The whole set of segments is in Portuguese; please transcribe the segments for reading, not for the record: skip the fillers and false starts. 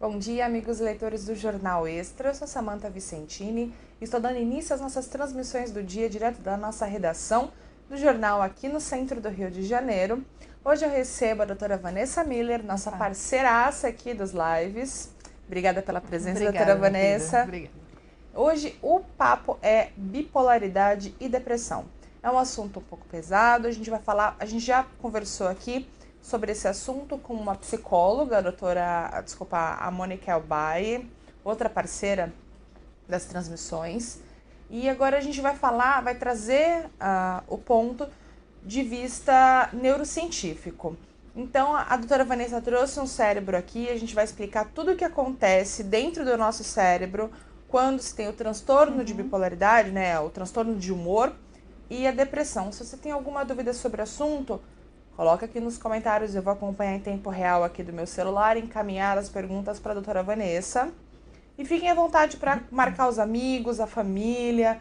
Bom dia, amigos leitores do Jornal Extra. Eu sou Samantha Vicentini e estou dando início às nossas transmissões do dia direto da nossa redação do jornal aqui no centro do Rio de Janeiro. Hoje eu recebo a doutora Vanessa Miller, nossa parceiraça aqui dos lives. Obrigada pela presença, doutora Vanessa. Obrigada. Hoje o papo é bipolaridade e depressão. É um assunto um pouco pesado, a gente já conversou aqui sobre esse assunto com uma psicóloga, a Mônica Elbaie, outra parceira das transmissões. E agora a gente vai trazer o ponto de vista neurocientífico. Então, a doutora Vanessa trouxe um cérebro aqui, a gente vai explicar tudo o que acontece dentro do nosso cérebro quando se tem o transtorno de bipolaridade, né, o transtorno de humor e a depressão. Se você tem alguma dúvida sobre o assunto, coloca aqui nos comentários, eu vou acompanhar em tempo real aqui do meu celular e encaminhar as perguntas para a doutora Vanessa. E fiquem à vontade para marcar os amigos, a família.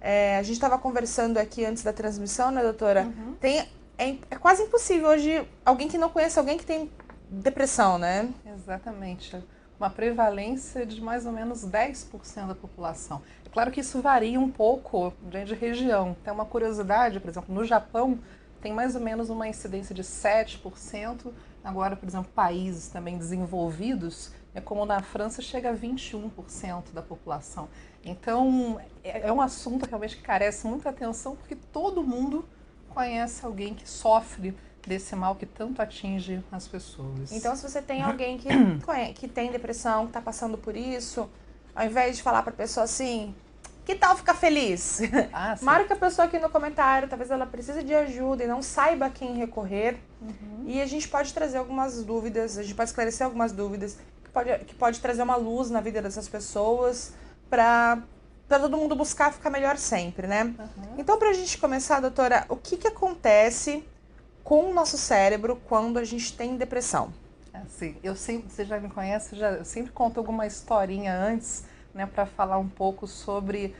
A gente estava conversando aqui antes da transmissão, né, doutora? É quase impossível hoje alguém que não conhece alguém que tem depressão, né? Exatamente. Uma prevalência de mais ou menos 10% da população. É claro que isso varia um pouco de região. Tem uma curiosidade, por exemplo, no Japão tem mais ou menos uma incidência de 7%. Agora, por exemplo, países também desenvolvidos, como na França, chega a 21% da população. Então, é um assunto realmente que carece muita atenção, porque todo mundo conhece alguém que sofre desse mal que tanto atinge as pessoas. Então, se você tem alguém que tem depressão, que está passando por isso, ao invés de falar para a pessoa assim, que tal ficar feliz? Marca a pessoa aqui no comentário, talvez ela precise de ajuda e não saiba a quem recorrer. E a gente pode trazer algumas dúvidas, a gente pode esclarecer algumas dúvidas que pode trazer uma luz na vida dessas pessoas para todo mundo buscar ficar melhor sempre, né? Então, para a gente começar, doutora, o que acontece com o nosso cérebro quando a gente tem depressão? Assim, você já me conhece, eu sempre conto alguma historinha antes, né, para falar um pouco sobre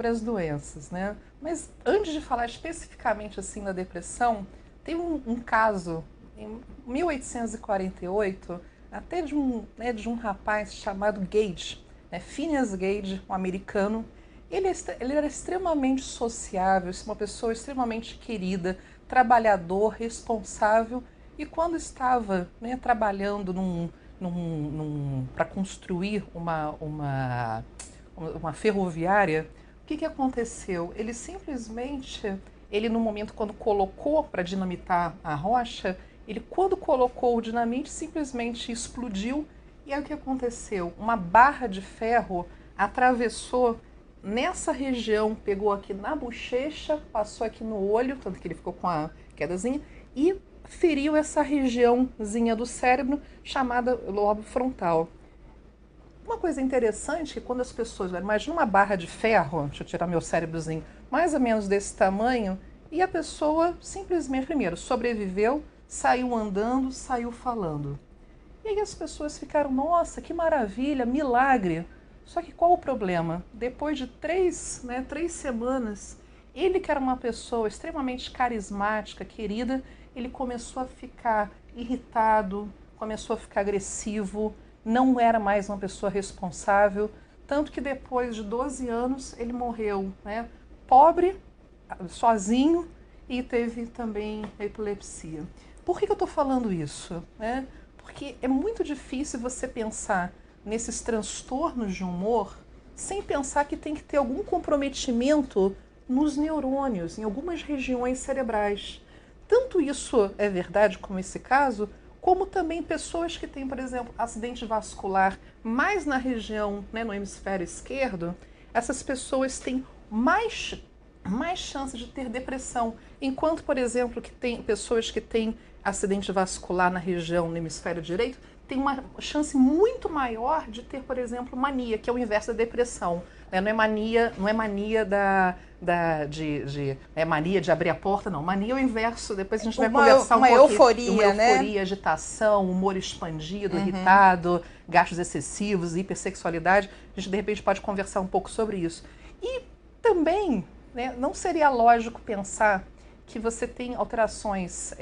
as doenças, né? Mas antes de falar especificamente assim da depressão, tem um caso em 1848, até de um rapaz chamado Gage, né, Phineas Gage, um americano. Ele era extremamente sociável, uma pessoa extremamente querida, trabalhador, responsável, e quando estava, né, trabalhando para construir uma ferroviária, o que aconteceu? Ele simplesmente, no momento quando colocou para dinamitar a rocha, quando colocou o dinamite, simplesmente explodiu. E aí o que aconteceu? Uma barra de ferro atravessou nessa região, pegou aqui na bochecha, passou aqui no olho, tanto que ele ficou com a quedazinha, e feriu essa regiãozinha do cérebro chamada lobo frontal. Uma coisa interessante é que quando as pessoas, imagina uma barra de ferro, deixa eu tirar meu cérebrozinho, mais ou menos desse tamanho, e a pessoa simplesmente, primeiro, sobreviveu, saiu andando, saiu falando. E aí as pessoas ficaram, nossa, que maravilha, milagre. Só que qual o problema? Depois de 3 semanas, ele que era uma pessoa extremamente carismática, querida, ele começou a ficar irritado, começou a ficar agressivo, não era mais uma pessoa responsável, tanto que depois de 12 anos ele morreu, né, pobre, sozinho, e teve também epilepsia. Por que eu estou falando isso? Né? Porque é muito difícil você pensar nesses transtornos de humor sem pensar que tem que ter algum comprometimento nos neurônios, em algumas regiões cerebrais. Tanto isso é verdade como esse caso, como também pessoas que têm, por exemplo, acidente vascular mais na região, né, no hemisfério esquerdo, essas pessoas têm mais chance de ter depressão. Enquanto, por exemplo, que tem pessoas que têm acidente vascular na região no hemisfério direito, tem uma chance muito maior de ter, por exemplo, mania, que é o inverso da depressão. Não é mania mania de abrir a porta, não. Mania é o inverso. Depois a gente vai conversar um pouquinho. Euforia, né? Euforia, agitação, humor expandido, irritado, gastos excessivos, hipersexualidade. A gente, de repente, pode conversar um pouco sobre isso. E também, né, não seria lógico pensar que você tem alterações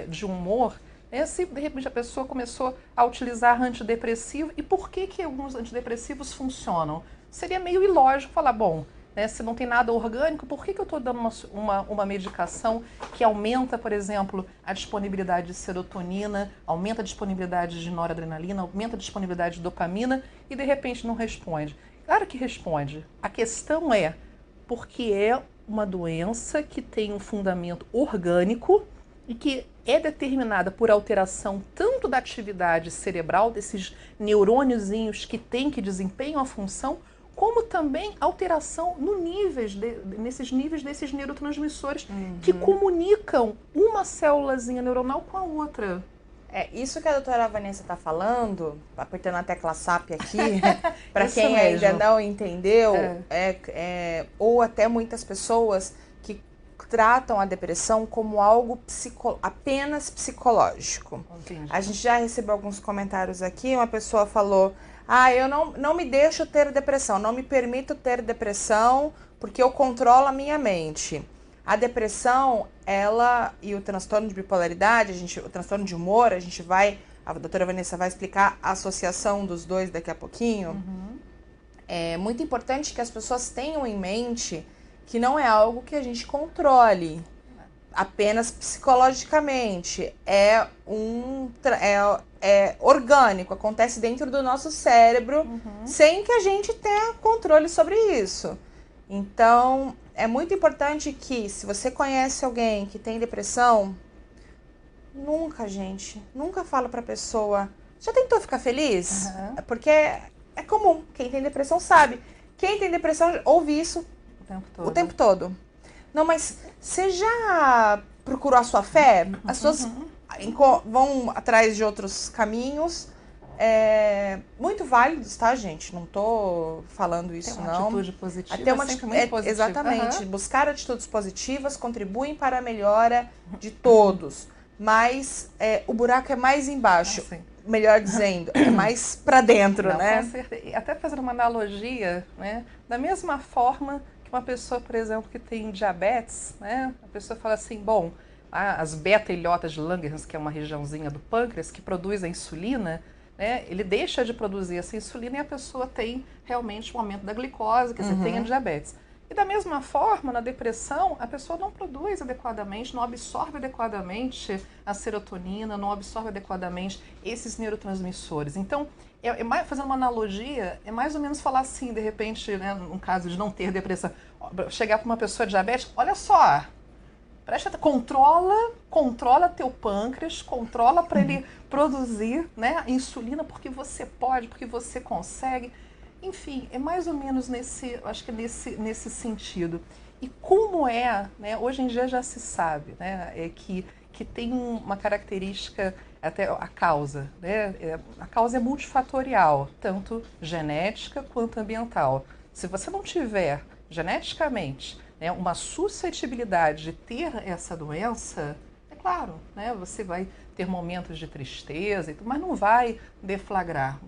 de humor Se de repente a pessoa começou a utilizar antidepressivo, e por que alguns antidepressivos funcionam? Seria meio ilógico falar, bom, se não tem nada orgânico, por que eu estou dando uma medicação que aumenta, por exemplo, a disponibilidade de serotonina, aumenta a disponibilidade de noradrenalina, aumenta a disponibilidade de dopamina e de repente não responde? Claro que responde. A questão é porque é uma doença que tem um fundamento orgânico e que é determinada por alteração tanto da atividade cerebral, desses neurôniozinhos que desempenham a função, como também alteração nesses níveis desses neurotransmissores que comunicam uma célulazinha neuronal com a outra. Isso que a doutora Vanessa está falando, apertando a tecla SAP aqui, para quem ainda não entendeu, ou até muitas pessoas que tratam a depressão como algo apenas psicológico. Entendi. A gente já recebeu alguns comentários aqui, uma pessoa falou, eu não me deixo ter depressão, não me permito ter depressão porque eu controlo a minha mente. A depressão, e o transtorno de bipolaridade, o transtorno de humor, a doutora Vanessa vai explicar a associação dos dois daqui a pouquinho. É muito importante que as pessoas tenham em mente que não é algo que a gente controle apenas psicologicamente. É orgânico, acontece dentro do nosso cérebro, sem que a gente tenha controle sobre isso. Então, é muito importante que, se você conhece alguém que tem depressão, nunca fala pra pessoa, já tentou ficar feliz? Porque é comum, quem tem depressão sabe. Quem tem depressão ouve isso o tempo todo. Não, mas você já procurou a sua fé? As pessoas vão atrás de outros caminhos, muito válidos, tá, gente? Não tô falando isso, tem uma não. Atitude positiva, até uma sempre muito positiva. Exatamente. Buscar atitudes positivas contribuem para a melhora de todos. Mas o buraco é mais embaixo. Melhor dizendo, é mais para dentro, né? Com certeza. Até fazendo uma analogia, né? Da mesma forma que uma pessoa, por exemplo, que tem diabetes, né? A pessoa fala assim, bom, as beta-ilhotas de Langerhans, que é uma regiãozinha do pâncreas que produz a insulina, né? Ele deixa de produzir essa insulina e a pessoa tem realmente um aumento da glicose, que você tem a diabetes. E da mesma forma, na depressão, a pessoa não produz adequadamente, não absorve adequadamente a serotonina, não absorve adequadamente esses neurotransmissores. Então, fazendo uma analogia, é mais ou menos falar assim, de repente, né, no caso de não ter depressão, chegar para uma pessoa diabética, olha só, controla teu pâncreas, controla para ele produzir, né, insulina, porque você pode, porque você consegue. Enfim, é mais ou menos nesse sentido. E como né, hoje em dia já se sabe, né, que tem uma característica, até a causa, né, a causa é multifatorial, tanto genética quanto ambiental. Se você não tiver geneticamente, né, uma suscetibilidade de ter essa doença, é claro, né, você vai ter momentos de tristeza, mas não vai deflagrar.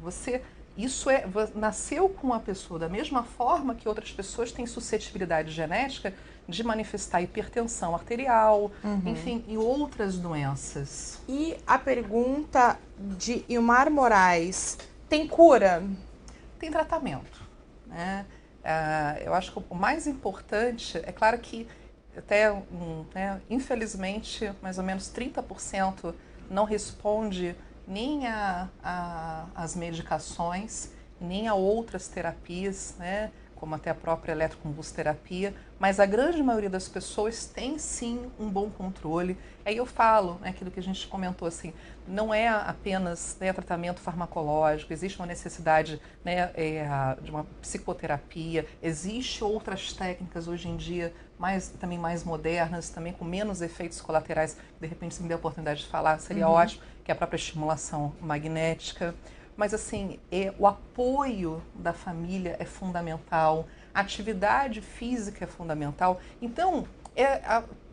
Isso nasceu com a pessoa da mesma forma que outras pessoas têm suscetibilidade genética de manifestar hipertensão arterial, enfim, e outras doenças. E a pergunta de Ilmar Moraes, tem cura? Tem tratamento, né? Eu acho que o mais importante, é claro que até, né, infelizmente, mais ou menos 30% não responde nem às medicações, nem a outras terapias, né, como até a própria eletroconvulsoterapia, mas a grande maioria das pessoas tem sim um bom controle. Aí eu falo, né, aquilo que a gente comentou, assim, não é apenas, né, tratamento farmacológico, existe uma necessidade, né, de uma psicoterapia, existe outras técnicas hoje em dia também mais modernas, também com menos efeitos colaterais. De repente, se me der a oportunidade de falar, seria ótimo, que é a própria estimulação magnética. Mas, assim, o apoio da família é fundamental, a atividade física é fundamental. Então,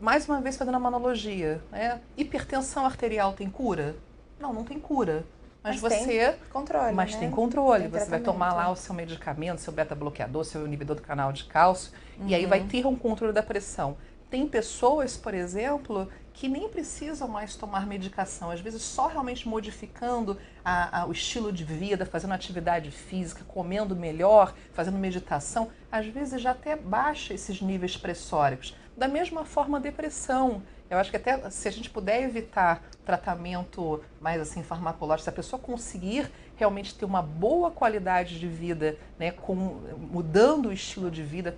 mais uma vez, fazendo uma analogia, né? Hipertensão arterial tem cura? Não tem cura. Mas tem controle, mas né? tem controle. Tem você vai tomar lá o seu medicamento, seu beta-bloqueador, seu inibidor do canal de cálcio, e aí vai ter um controle da pressão. tem pessoas, por exemplo, que nem precisam mais tomar medicação, às vezes só realmente modificando o estilo de vida, fazendo atividade física, comendo melhor, fazendo meditação, às vezes já até baixa esses níveis pressóricos. Da mesma forma, a depressão. Eu acho que até se a gente puder evitar tratamento mais assim farmacológico, se a pessoa conseguir realmente ter uma boa qualidade de vida, né, mudando o estilo de vida,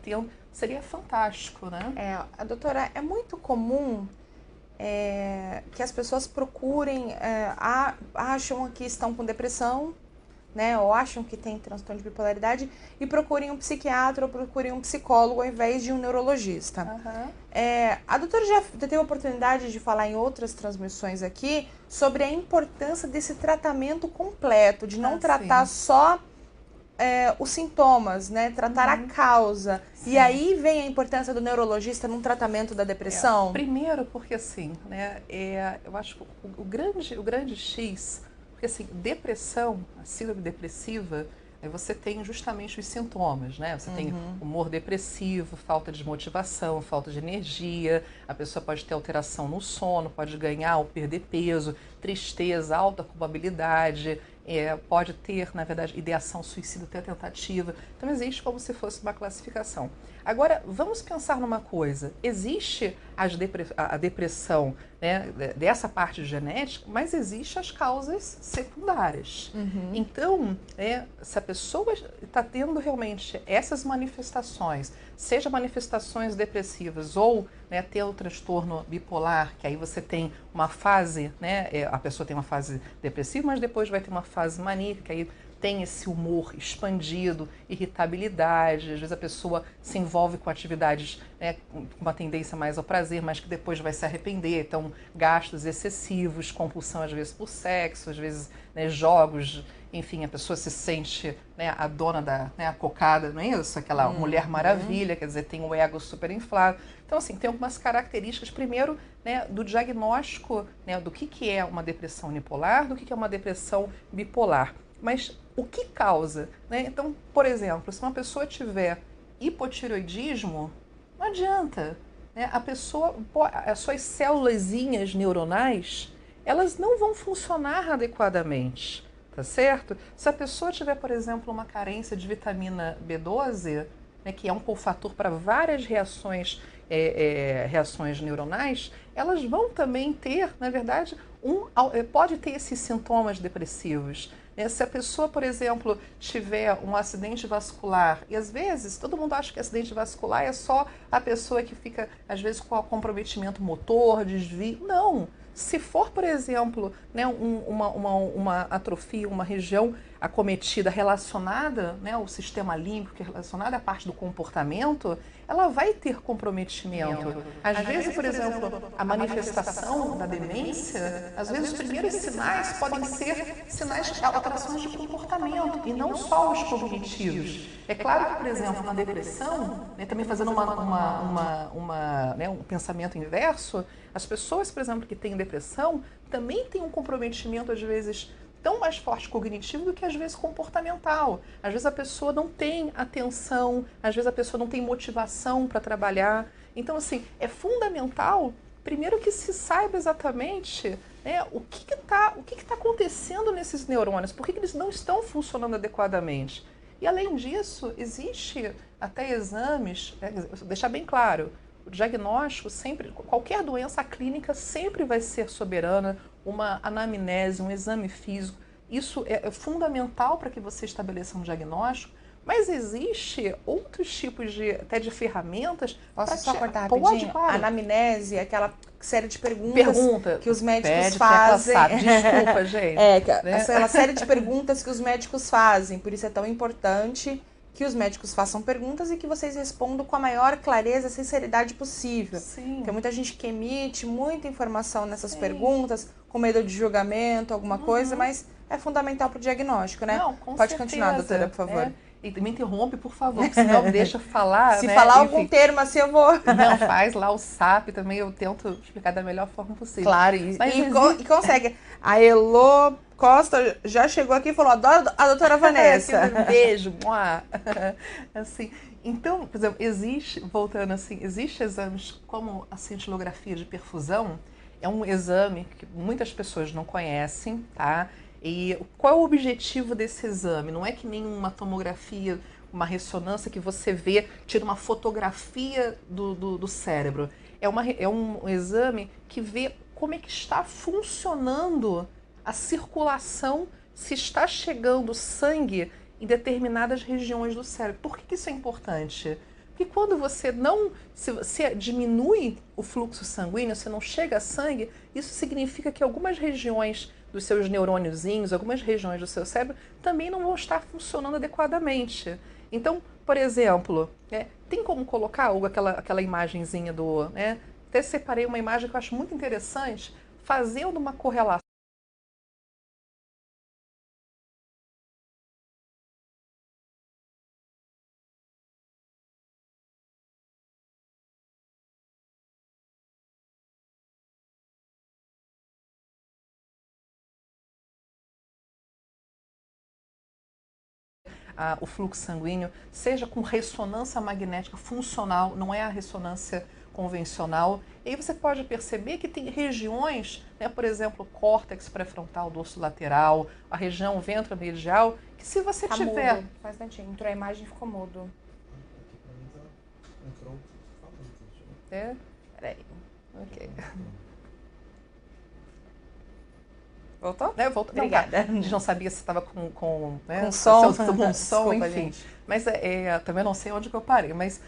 seria fantástico, né? Doutora, é muito comum que as pessoas procurem, acham que estão com depressão, né, ou acham que tem transtorno de bipolaridade e procurem um psiquiatra ou procurem um psicólogo ao invés de um neurologista. Uhum. A doutora já teve a oportunidade de falar em outras transmissões aqui sobre a importância desse tratamento completo, de não tratar só os sintomas, né, tratar a causa. Sim. E aí vem a importância do neurologista num tratamento da depressão? Primeiro porque assim, né, eu acho que o grande X, porque assim, depressão, a síndrome depressiva, você tem justamente os sintomas, né? Você tem humor depressivo, falta de motivação, falta de energia, a pessoa pode ter alteração no sono, pode ganhar ou perder peso, tristeza, alta culpabilidade, pode ter, na verdade, ideação suicida, até tentativa. Então existe como se fosse uma classificação. Agora, vamos pensar numa coisa. Existe a depressão, né, dessa parte genética, mas existem as causas secundárias. Então, se a pessoa está tendo realmente essas manifestações, seja manifestações depressivas ou, né, ter o transtorno bipolar, que aí você tem uma fase, né, a pessoa tem uma fase depressiva, mas depois vai ter uma fase maníaca, que aí tem esse humor expandido, irritabilidade, às vezes a pessoa se envolve com atividades, né, com uma tendência mais ao prazer, mas que depois vai se arrepender, então gastos excessivos, compulsão às vezes por sexo, às vezes, né, jogos, enfim, a pessoa se sente, né, a dona a cocada, não é isso? Aquela mulher maravilha, quer dizer, tem o ego super inflado. Então, assim, tem algumas características, primeiro, né, do diagnóstico, né, do que é uma depressão unipolar, do que é uma depressão bipolar. Mas o que causa, né? Então, por exemplo, se uma pessoa tiver hipotireoidismo, não adianta, né? As suas célulazinhas neuronais, elas não vão funcionar adequadamente, tá certo? Se a pessoa tiver, por exemplo, uma carência de vitamina B12, né, que é um cofator para várias reações neuronais, elas vão também ter, na verdade, pode ter esses sintomas depressivos. Se a pessoa, por exemplo, tiver um acidente vascular, e às vezes todo mundo acha que acidente vascular é só a pessoa que fica, às vezes, com comprometimento motor, desvio. Não! Se for, por exemplo, né, uma atrofia, uma região acometida relacionada, né, ao sistema límbico, relacionada à parte do comportamento, ela vai ter comprometimento. Às vezes, por exemplo, a manifestação da demência, às vezes os primeiros sinais podem ser sinais de alterações de comportamento e não só os cognitivos. É claro que, por exemplo, na depressão, né, também fazendo um pensamento inverso, as pessoas, por exemplo, que têm depressão também têm um comprometimento, às vezes, tão mais forte cognitivo do que às vezes comportamental. Às vezes a pessoa não tem atenção, às vezes a pessoa não tem motivação para trabalhar. Então, assim, é fundamental, primeiro, que se saiba exatamente, né, o que está acontecendo nesses neurônios, por que eles não estão funcionando adequadamente. E, além disso, existe até exames, né, deixar bem claro, o diagnóstico sempre, qualquer doença, a clínica sempre vai ser soberana, uma anamnese, um exame físico, isso é fundamental para que você estabeleça um diagnóstico, mas existe outros tipos até de ferramentas. Posso só cortar rapidinho? Pode, claro. A anamnese é aquela série de perguntas que os médicos fazem. Desculpa, gente. Aquela série de perguntas que os médicos fazem, por isso é tão importante que os médicos façam perguntas e que vocês respondam com a maior clareza e sinceridade possível. Sim. Porque muita gente que emite muita informação nessas perguntas, com medo de julgamento, alguma coisa, mas é fundamental para o diagnóstico, né? Não, com certeza. Continuar, doutora, por favor. E me interrompe, por favor, porque senão deixa falar. Se falar algum termo assim, eu vou... Não, faz lá o SAP também, eu tento explicar da melhor forma possível. Claro, e consegue. A Elô Costa já chegou aqui e falou, adoro a doutora Vanessa. Um beijo. Assim, Então, por exemplo, voltando assim, existe exames como a cintilografia de perfusão, é um exame que muitas pessoas não conhecem, tá? E qual é o objetivo desse exame? Não é que nem uma tomografia, uma ressonância que você vê, tira uma fotografia do cérebro. É um exame que vê como é que está funcionando a circulação, se está chegando sangue em determinadas regiões do cérebro. Por que isso é importante? Porque quando você não, se você diminui o fluxo sanguíneo, você não chega a sangue, isso significa que algumas regiões dos seus neurôniozinhos, algumas regiões do seu cérebro também não vão estar funcionando adequadamente. Então, por exemplo, tem como colocar, Hugo, aquela imagenzinha do... Até separei uma imagem que eu acho muito interessante, fazendo uma correlação. O fluxo sanguíneo, seja com ressonância magnética funcional, não é a ressonância convencional. E aí você pode perceber que tem regiões, por exemplo, córtex pré-frontal, dorso lateral, a região ventromedial, que se você tiver... Mudo. Faz tantinho, entrou a imagem e ficou mudo. Peraí. Ok. Voltou? Voltou. Obrigada. A gente não sabia se estava com som, com som, desculpa, enfim. gente. Mas também não sei onde que eu parei. Mas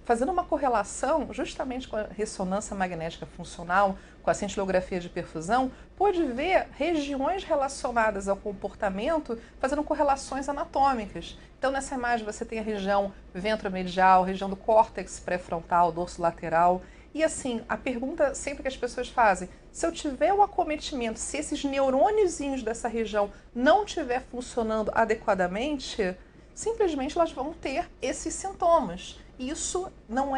fazendo uma correlação justamente com a ressonância magnética funcional, com a cintilografia de perfusão, pode ver regiões relacionadas ao comportamento fazendo correlações anatômicas. Então, nessa imagem você tem a região ventromedial, região do córtex pré-frontal, dorso lateral. E assim, a pergunta sempre que as pessoas fazem, se eu tiver um acometimento, se esses neurôniozinhos dessa região não estiver funcionando adequadamente, simplesmente elas vão ter esses sintomas. Isso não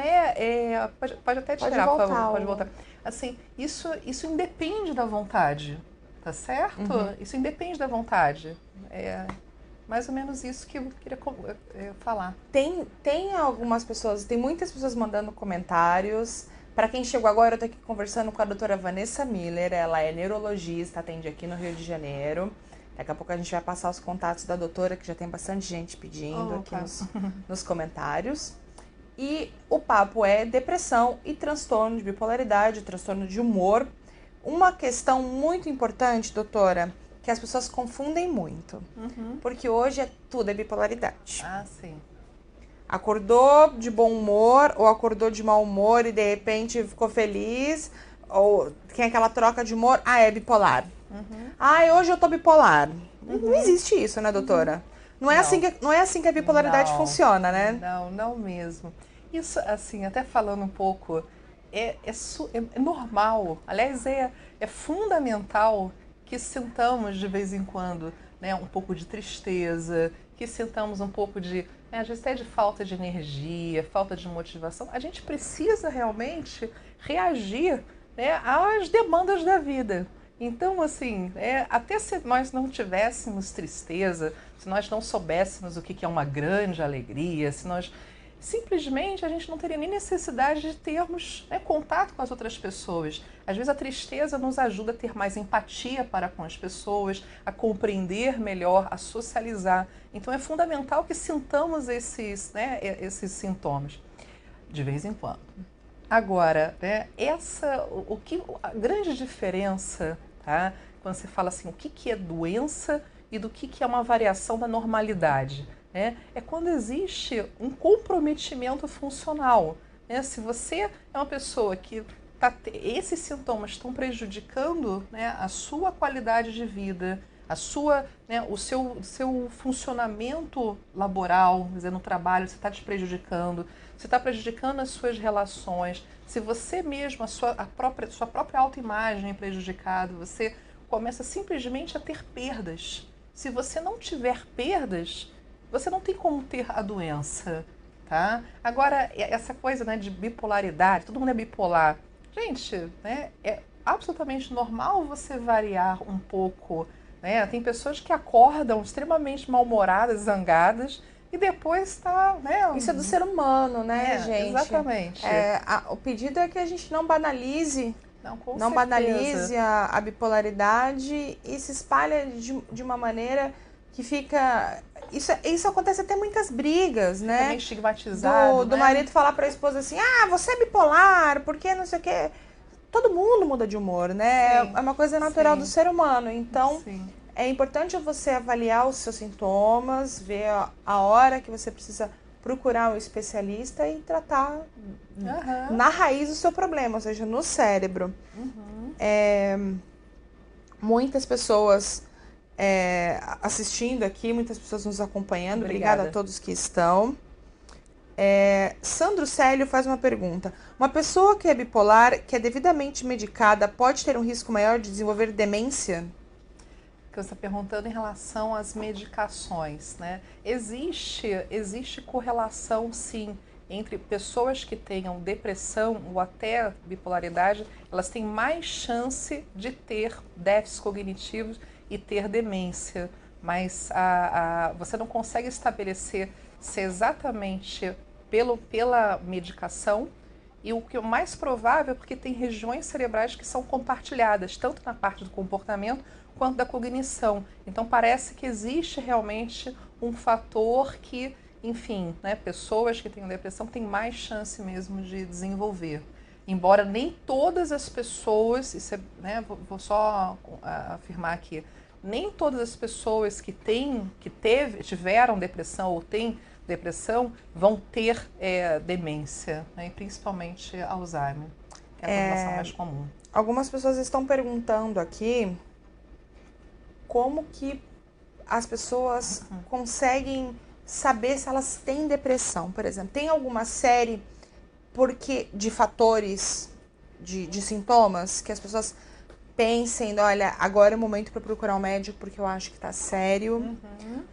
pode até tirar, por favor, pode voltar. Assim, isso independe da vontade, tá certo? Uhum. Isso independe da vontade. É mais ou menos isso que eu queria falar. Tem algumas pessoas, tem muitas pessoas mandando comentários. Para quem chegou agora, eu tô aqui conversando com a doutora Vanessa Miller, ela é neurologista, atende aqui no Rio de Janeiro. Daqui a pouco a gente vai passar os contatos da doutora, que já tem bastante gente pedindo aqui nos comentários. E o papo é depressão e transtorno de bipolaridade, transtorno de humor. Uma questão muito importante, doutora, que as pessoas confundem muito. Porque hoje tudo é bipolaridade. Ah, sim. Acordou de bom humor ou acordou de mau humor e de repente ficou feliz, ou tem aquela troca de humor, é bipolar. Hoje eu tô bipolar. Não existe isso, né, doutora? Não é assim que a bipolaridade funciona, né? Não mesmo. Isso, assim, até falando um pouco, é normal, aliás, é fundamental que sintamos de vez em quando, um pouco de tristeza, que sintamos um pouco de, às vezes até de falta de energia, falta de motivação. A gente precisa realmente reagir, às demandas da vida. Então, assim, até se nós não tivéssemos tristeza, se nós não soubéssemos o que é uma grande alegria, se nós... Simplesmente a gente não teria nem necessidade de termos contato com as outras pessoas. Às vezes a tristeza nos ajuda a ter mais empatia para com as pessoas, a compreender melhor, a socializar. Então é fundamental que sintamos esses sintomas de vez em quando. Agora, a grande diferença, tá? Quando você fala assim, o que é doença e do que é uma variação da normalidade. É quando existe um comprometimento funcional. Se você é uma pessoa que esses sintomas estão prejudicando a sua qualidade de vida, o seu funcionamento laboral, quer dizer, no trabalho, você está te prejudicando, você está prejudicando as suas relações, se você mesmo, sua própria autoimagem é prejudicada, você começa simplesmente a ter perdas. Se você não tiver perdas, você não tem como ter a doença, tá? Agora, essa coisa de bipolaridade, todo mundo é bipolar. Gente, é absolutamente normal você variar um pouco, Tem pessoas que acordam extremamente mal-humoradas, zangadas, e depois tá, né? Isso é do ser humano, né, gente? Exatamente. O pedido é que a gente não banalize, não Com certeza. banalize a bipolaridade e se espalha de uma maneira que fica... Isso acontece até muitas brigas, né? Também estigmatizado, do marido falar pra esposa assim, você é bipolar, porque não sei o quê. Todo mundo muda de humor, né? Sim, é uma coisa natural sim, do ser humano. Então, sim. é importante você avaliar os seus sintomas, ver a hora que você precisa procurar um especialista e tratar na raiz do seu problema, ou seja, no cérebro. Muitas pessoas assistindo aqui, muitas pessoas nos acompanhando. Obrigada a todos que estão. Sandro Célio faz uma pergunta. Uma pessoa que é bipolar, que é devidamente medicada, pode ter um risco maior de desenvolver demência? Que você está perguntando em relação às medicações, né? Existe correlação, sim, entre pessoas que tenham depressão ou até bipolaridade, elas têm mais chance de ter déficits cognitivos e ter demência. Mas você não consegue estabelecer se exatamente pela medicação, e o que é mais provável é porque tem regiões cerebrais que são compartilhadas, tanto na parte do comportamento quanto da cognição. Então parece que existe realmente um fator que, enfim, né, pessoas que têm depressão têm mais chance mesmo de desenvolver. Embora nem todas as pessoas, vou só afirmar aqui, nem todas as pessoas que tiveram depressão ou têm depressão vão ter demência, né? E principalmente Alzheimer, que é a formação mais comum. Algumas pessoas estão perguntando aqui como que as pessoas conseguem saber se elas têm depressão, por exemplo. Tem alguma série de fatores, de sintomas, que as pessoas pensem, olha, agora é o momento para procurar um médico porque eu acho que está sério.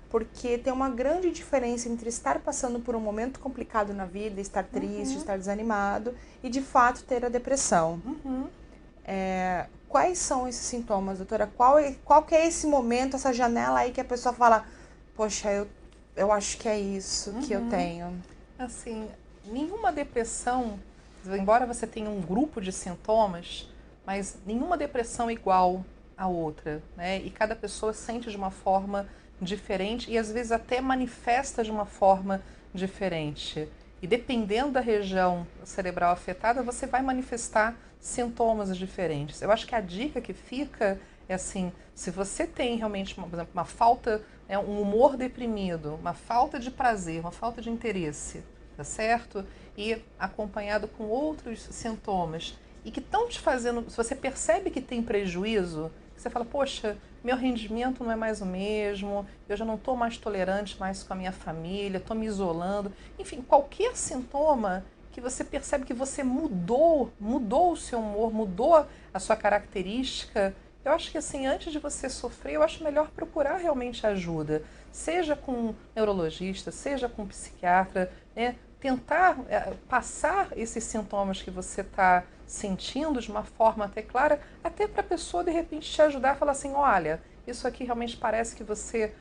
Porque tem uma grande diferença entre estar passando por um momento complicado na vida, estar triste, estar desanimado, e de fato ter a depressão. Quais são esses sintomas, doutora? Qual que é esse momento, essa janela aí que a pessoa fala, poxa, eu acho que é isso que eu tenho? Assim, nenhuma depressão, embora você tenha um grupo de sintomas, mas nenhuma depressão é igual à outra, né? E cada pessoa sente de uma forma diferente e às vezes até manifesta de uma forma diferente. E dependendo da região cerebral afetada, você vai manifestar sintomas diferentes. Eu acho que a dica que fica é assim, se você tem realmente, por exemplo, uma falta, um humor deprimido, uma falta de prazer, uma falta de interesse, tá certo? E acompanhado com outros sintomas, e que estão te fazendo, se você percebe que tem prejuízo, você fala, poxa, meu rendimento não é mais o mesmo, eu já não estou mais tolerante mais com a minha família, estou me isolando. Enfim, qualquer sintoma que você percebe que você mudou o seu humor, mudou a sua característica, eu acho que assim, antes de você sofrer, eu acho melhor procurar realmente ajuda. Seja com um neurologista, seja com um psiquiatra, né? Tentar passar esses sintomas que você está sentindo de uma forma até clara, até para a pessoa de repente te ajudar a falar assim, olha, isso aqui realmente parece que você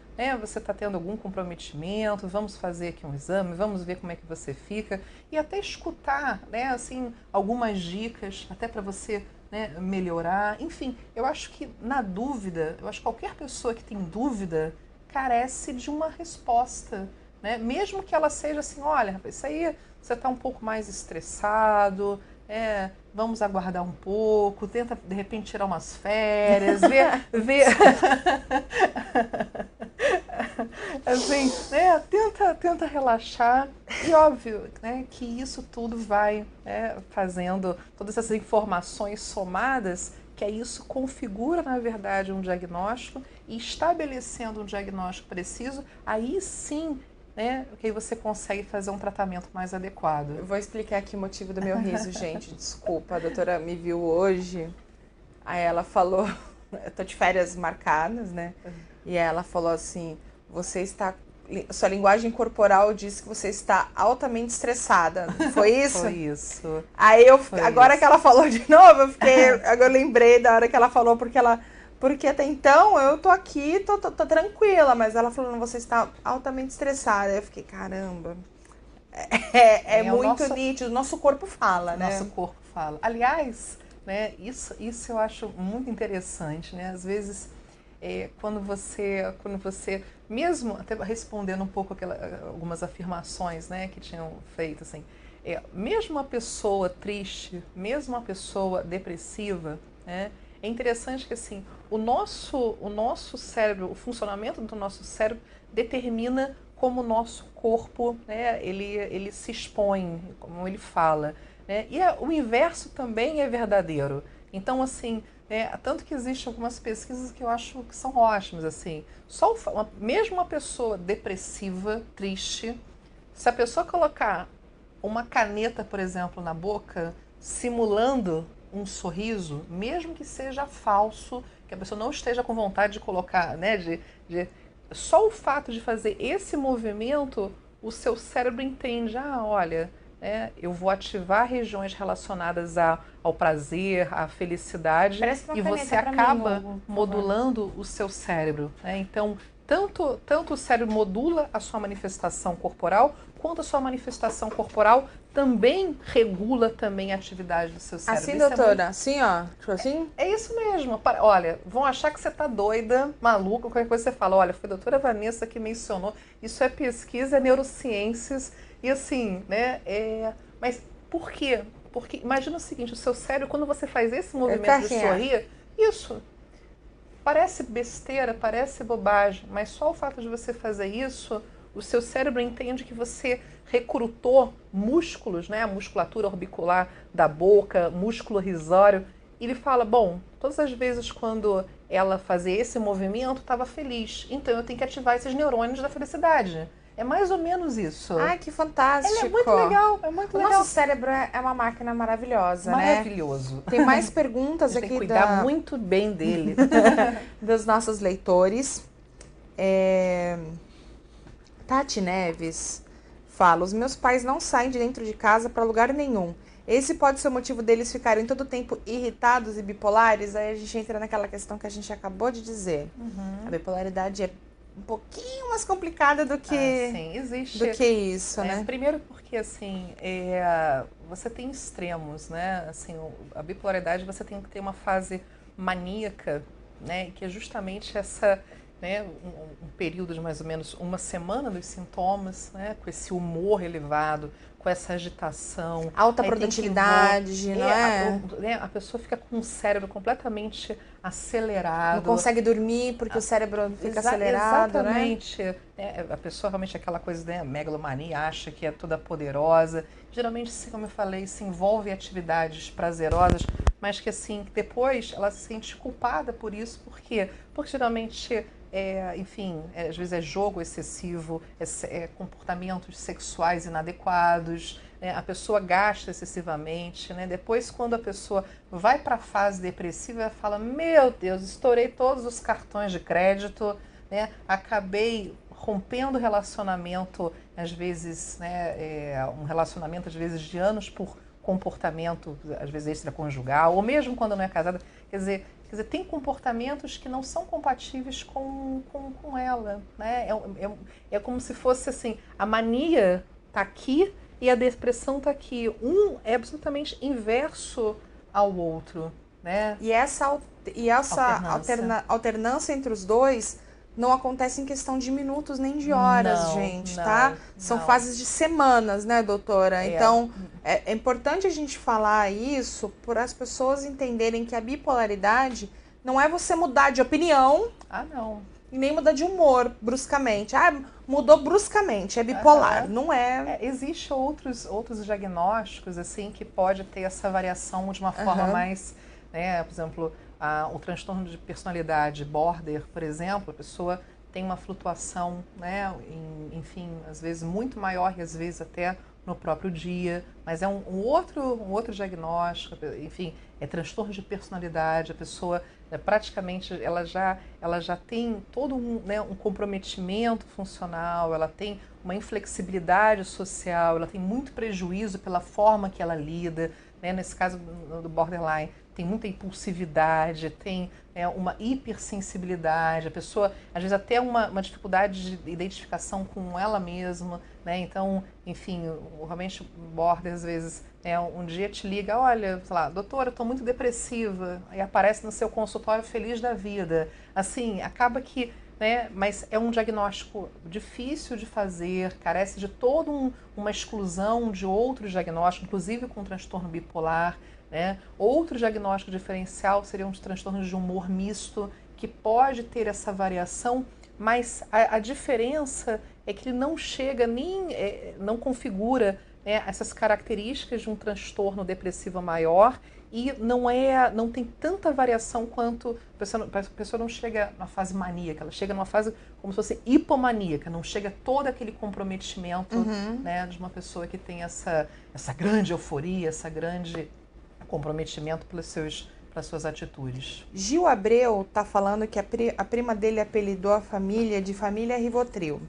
está tendo algum comprometimento, vamos fazer aqui um exame, vamos ver como é que você fica, e até escutar, né, assim, algumas dicas, até para você, né, melhorar. Enfim, eu acho que na dúvida, eu acho que qualquer pessoa que tem dúvida carece de uma resposta, né? Mesmo que ela seja assim, olha, rapaz, isso aí você está um pouco mais estressado, vamos aguardar um pouco, tenta de repente tirar umas férias, ver assim, né? Tenta relaxar, e óbvio, né, que isso tudo vai, fazendo todas essas informações somadas, que isso configura na verdade um diagnóstico, e estabelecendo um diagnóstico preciso, aí sim, né, que aí você consegue fazer um tratamento mais adequado. Eu vou explicar aqui o motivo do meu riso, gente. Desculpa, a doutora me viu hoje, aí ela falou, eu tô de férias marcadas, né? E ela falou assim, sua linguagem corporal diz que você está altamente estressada. Foi isso? Foi isso. Aí agora que ela falou de novo, agora eu lembrei da hora que ela falou, porque Porque até então eu tô aqui, tô tranquila, mas ela falando, você está altamente estressada. Eu fiquei, caramba. É muito nítido, nosso corpo fala, né? Nosso corpo fala. Aliás, né, isso eu acho muito interessante, né? Às vezes, quando você, mesmo até respondendo um pouco algumas afirmações, né, que tinham feito, assim, mesmo uma pessoa triste, mesmo uma pessoa depressiva, né, é interessante que assim, o nosso cérebro, o funcionamento do nosso cérebro determina como o nosso corpo, né, ele se expõe, como ele fala. Né? E o inverso também é verdadeiro. Então, assim, tanto que existem algumas pesquisas que eu acho que são ótimas. Assim, mesmo uma pessoa depressiva, triste, se a pessoa colocar uma caneta, por exemplo, na boca, simulando um sorriso, mesmo que seja falso, que a pessoa não esteja com vontade de colocar, né, só o fato de fazer esse movimento, o seu cérebro entende, olha, eu vou ativar regiões relacionadas ao prazer, à felicidade, e você acaba modulando o seu cérebro. Né? Então, tanto o cérebro modula a sua manifestação corporal, quanto a sua manifestação corporal também regula também a atividade do seu cérebro. Assim, doutora? Assim, ó? Tipo assim? É isso mesmo. Olha, vão achar que você tá doida, maluca, qualquer coisa você fala. Olha, foi a doutora Vanessa que mencionou. Isso é pesquisa, é neurociências. E assim, né? Mas por quê? Porque imagina o seguinte, o seu cérebro, quando você faz esse movimento de sorrir, isso parece besteira, parece bobagem, mas só o fato de você fazer isso, o seu cérebro entende que você recrutou músculos, né? A musculatura orbicular da boca, músculo risório. E ele fala, bom, todas as vezes quando ela fazia esse movimento, estava feliz. Então eu tenho que ativar esses neurônios da felicidade. É mais ou menos isso. Ai, que fantástico. Ele é muito legal, é muito legal. O nosso cérebro é uma máquina maravilhosa, Maravilhoso. Né? Tem mais perguntas aqui. Tem que cuidar muito bem dele. Dos nossos leitores. Tati Neves fala, os meus pais não saem de dentro de casa para lugar nenhum. Esse pode ser o motivo deles ficarem todo o tempo irritados e bipolares? Aí a gente entra naquela questão que a gente acabou de dizer. A bipolaridade é um pouquinho mais complicada do que, sim, existe, do que isso, né? Primeiro porque, assim, você tem extremos, né? Assim, a bipolaridade, você tem que ter uma fase maníaca, né? Que é justamente essa... Né, um período de mais ou menos uma semana dos sintomas, né, com esse humor elevado, com essa agitação. Alta produtividade, não é? A pessoa fica com o cérebro completamente acelerado. Não consegue dormir porque o cérebro fica acelerado, exatamente. Né? A pessoa realmente aquela coisa, né, megalomania, acha que é toda poderosa. Geralmente, como eu falei, se envolve em atividades prazerosas, mas que assim, depois ela se sente culpada por isso. Por quê? Porque geralmente... enfim, às vezes é jogo excessivo, comportamentos sexuais inadequados, né? A pessoa gasta excessivamente, né? Depois, quando a pessoa vai para a fase depressiva, ela fala, meu Deus, estourei todos os cartões de crédito, né? Acabei rompendo relacionamento, às vezes, né? Um relacionamento, às vezes, de anos por comportamento, às vezes extraconjugal, ou mesmo quando não é casada, quer dizer, tem comportamentos que não são compatíveis com ela, né? É como se fosse assim, a mania está aqui e a depressão está aqui. Um é absolutamente inverso ao outro, né? E essa alternância entre os dois não acontece em questão de minutos nem de horas, gente, tá? São fases de semanas, né, doutora? Então, é importante a gente falar isso para as pessoas entenderem que a bipolaridade não é você mudar de opinião. Não. E nem mudar de humor bruscamente. Mudou bruscamente, é bipolar. Não é... Existem outros diagnósticos, assim, que pode ter essa variação de uma forma mais, né, por exemplo... o transtorno de personalidade border, por exemplo, a pessoa tem uma flutuação, né, enfim, às vezes muito maior e às vezes até no próprio dia, mas é um outro diagnóstico, enfim, é transtorno de personalidade, a pessoa praticamente ela já tem todo um comprometimento funcional, ela tem uma inflexibilidade social, ela tem muito prejuízo pela forma que ela lida, né? Nesse caso do borderline, tem muita impulsividade, tem uma hipersensibilidade, a pessoa, às vezes, até uma dificuldade de identificação com ela mesma, né? Então, enfim, realmente o border, às vezes, um dia te liga, olha, sei lá, doutora, eu estou muito depressiva, e aparece no seu consultório feliz da vida. Assim, acaba que, né, mas é um diagnóstico difícil de fazer, carece de toda uma exclusão de outros diagnósticos, inclusive com transtorno bipolar, né? Outro diagnóstico diferencial seriam os transtornos de humor misto, que pode ter essa variação, mas a diferença é que ele não chega nem, não configura, né, essas características de um transtorno depressivo maior e não tem tanta variação quanto a pessoa não chega na fase maníaca, ela chega numa fase como se fosse hipomaníaca, não chega todo aquele comprometimento, né, de uma pessoa que tem essa grande euforia, essa grande comprometimento pelas suas atitudes. Gil Abreu tá falando que a prima dele apelidou a família de família Rivotril,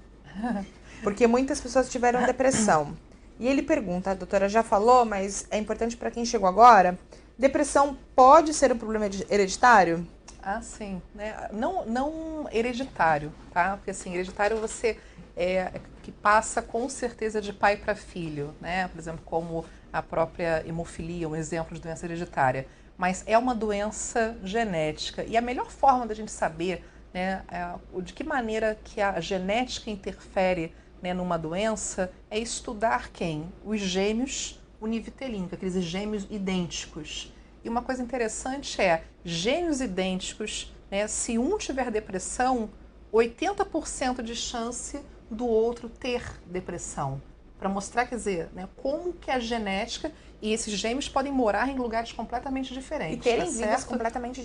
porque muitas pessoas tiveram depressão. E ele pergunta, a doutora já falou, mas é importante para quem chegou agora, depressão pode ser um problema hereditário? Ah, sim, né? Não hereditário, tá? Porque assim, hereditário você que passa com certeza de pai para filho, né? Por exemplo, como a própria hemofilia, um exemplo de doença hereditária. Mas é uma doença genética. E a melhor forma da gente saber, né, de que maneira que a genética interfere, né, numa doença é estudar quem? Os gêmeos univitelínicos, aqueles gêmeos idênticos. E uma coisa interessante gêmeos idênticos, né, se um tiver depressão, 80% de chance do outro ter depressão. Para mostrar, quer dizer, né, como que a genética e esses gêmeos podem morar em lugares completamente diferentes. E terem vidas completamente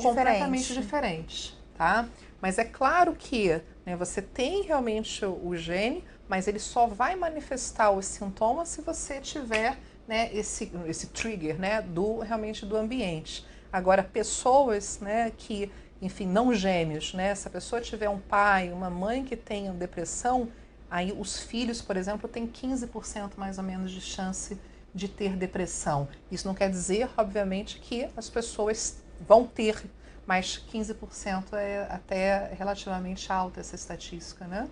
diferentes, tá? Mas é claro que, né, você tem realmente o gene, mas ele só vai manifestar os sintomas se você tiver, né, esse trigger, né, realmente do ambiente. Agora, pessoas, né, que, enfim, não gêmeos, né, se a pessoa tiver um pai, uma mãe que tenham depressão, aí os filhos, por exemplo, têm 15% mais ou menos de chance de ter depressão. Isso não quer dizer, obviamente, que as pessoas vão ter, mas 15% é até relativamente alta essa estatística, né?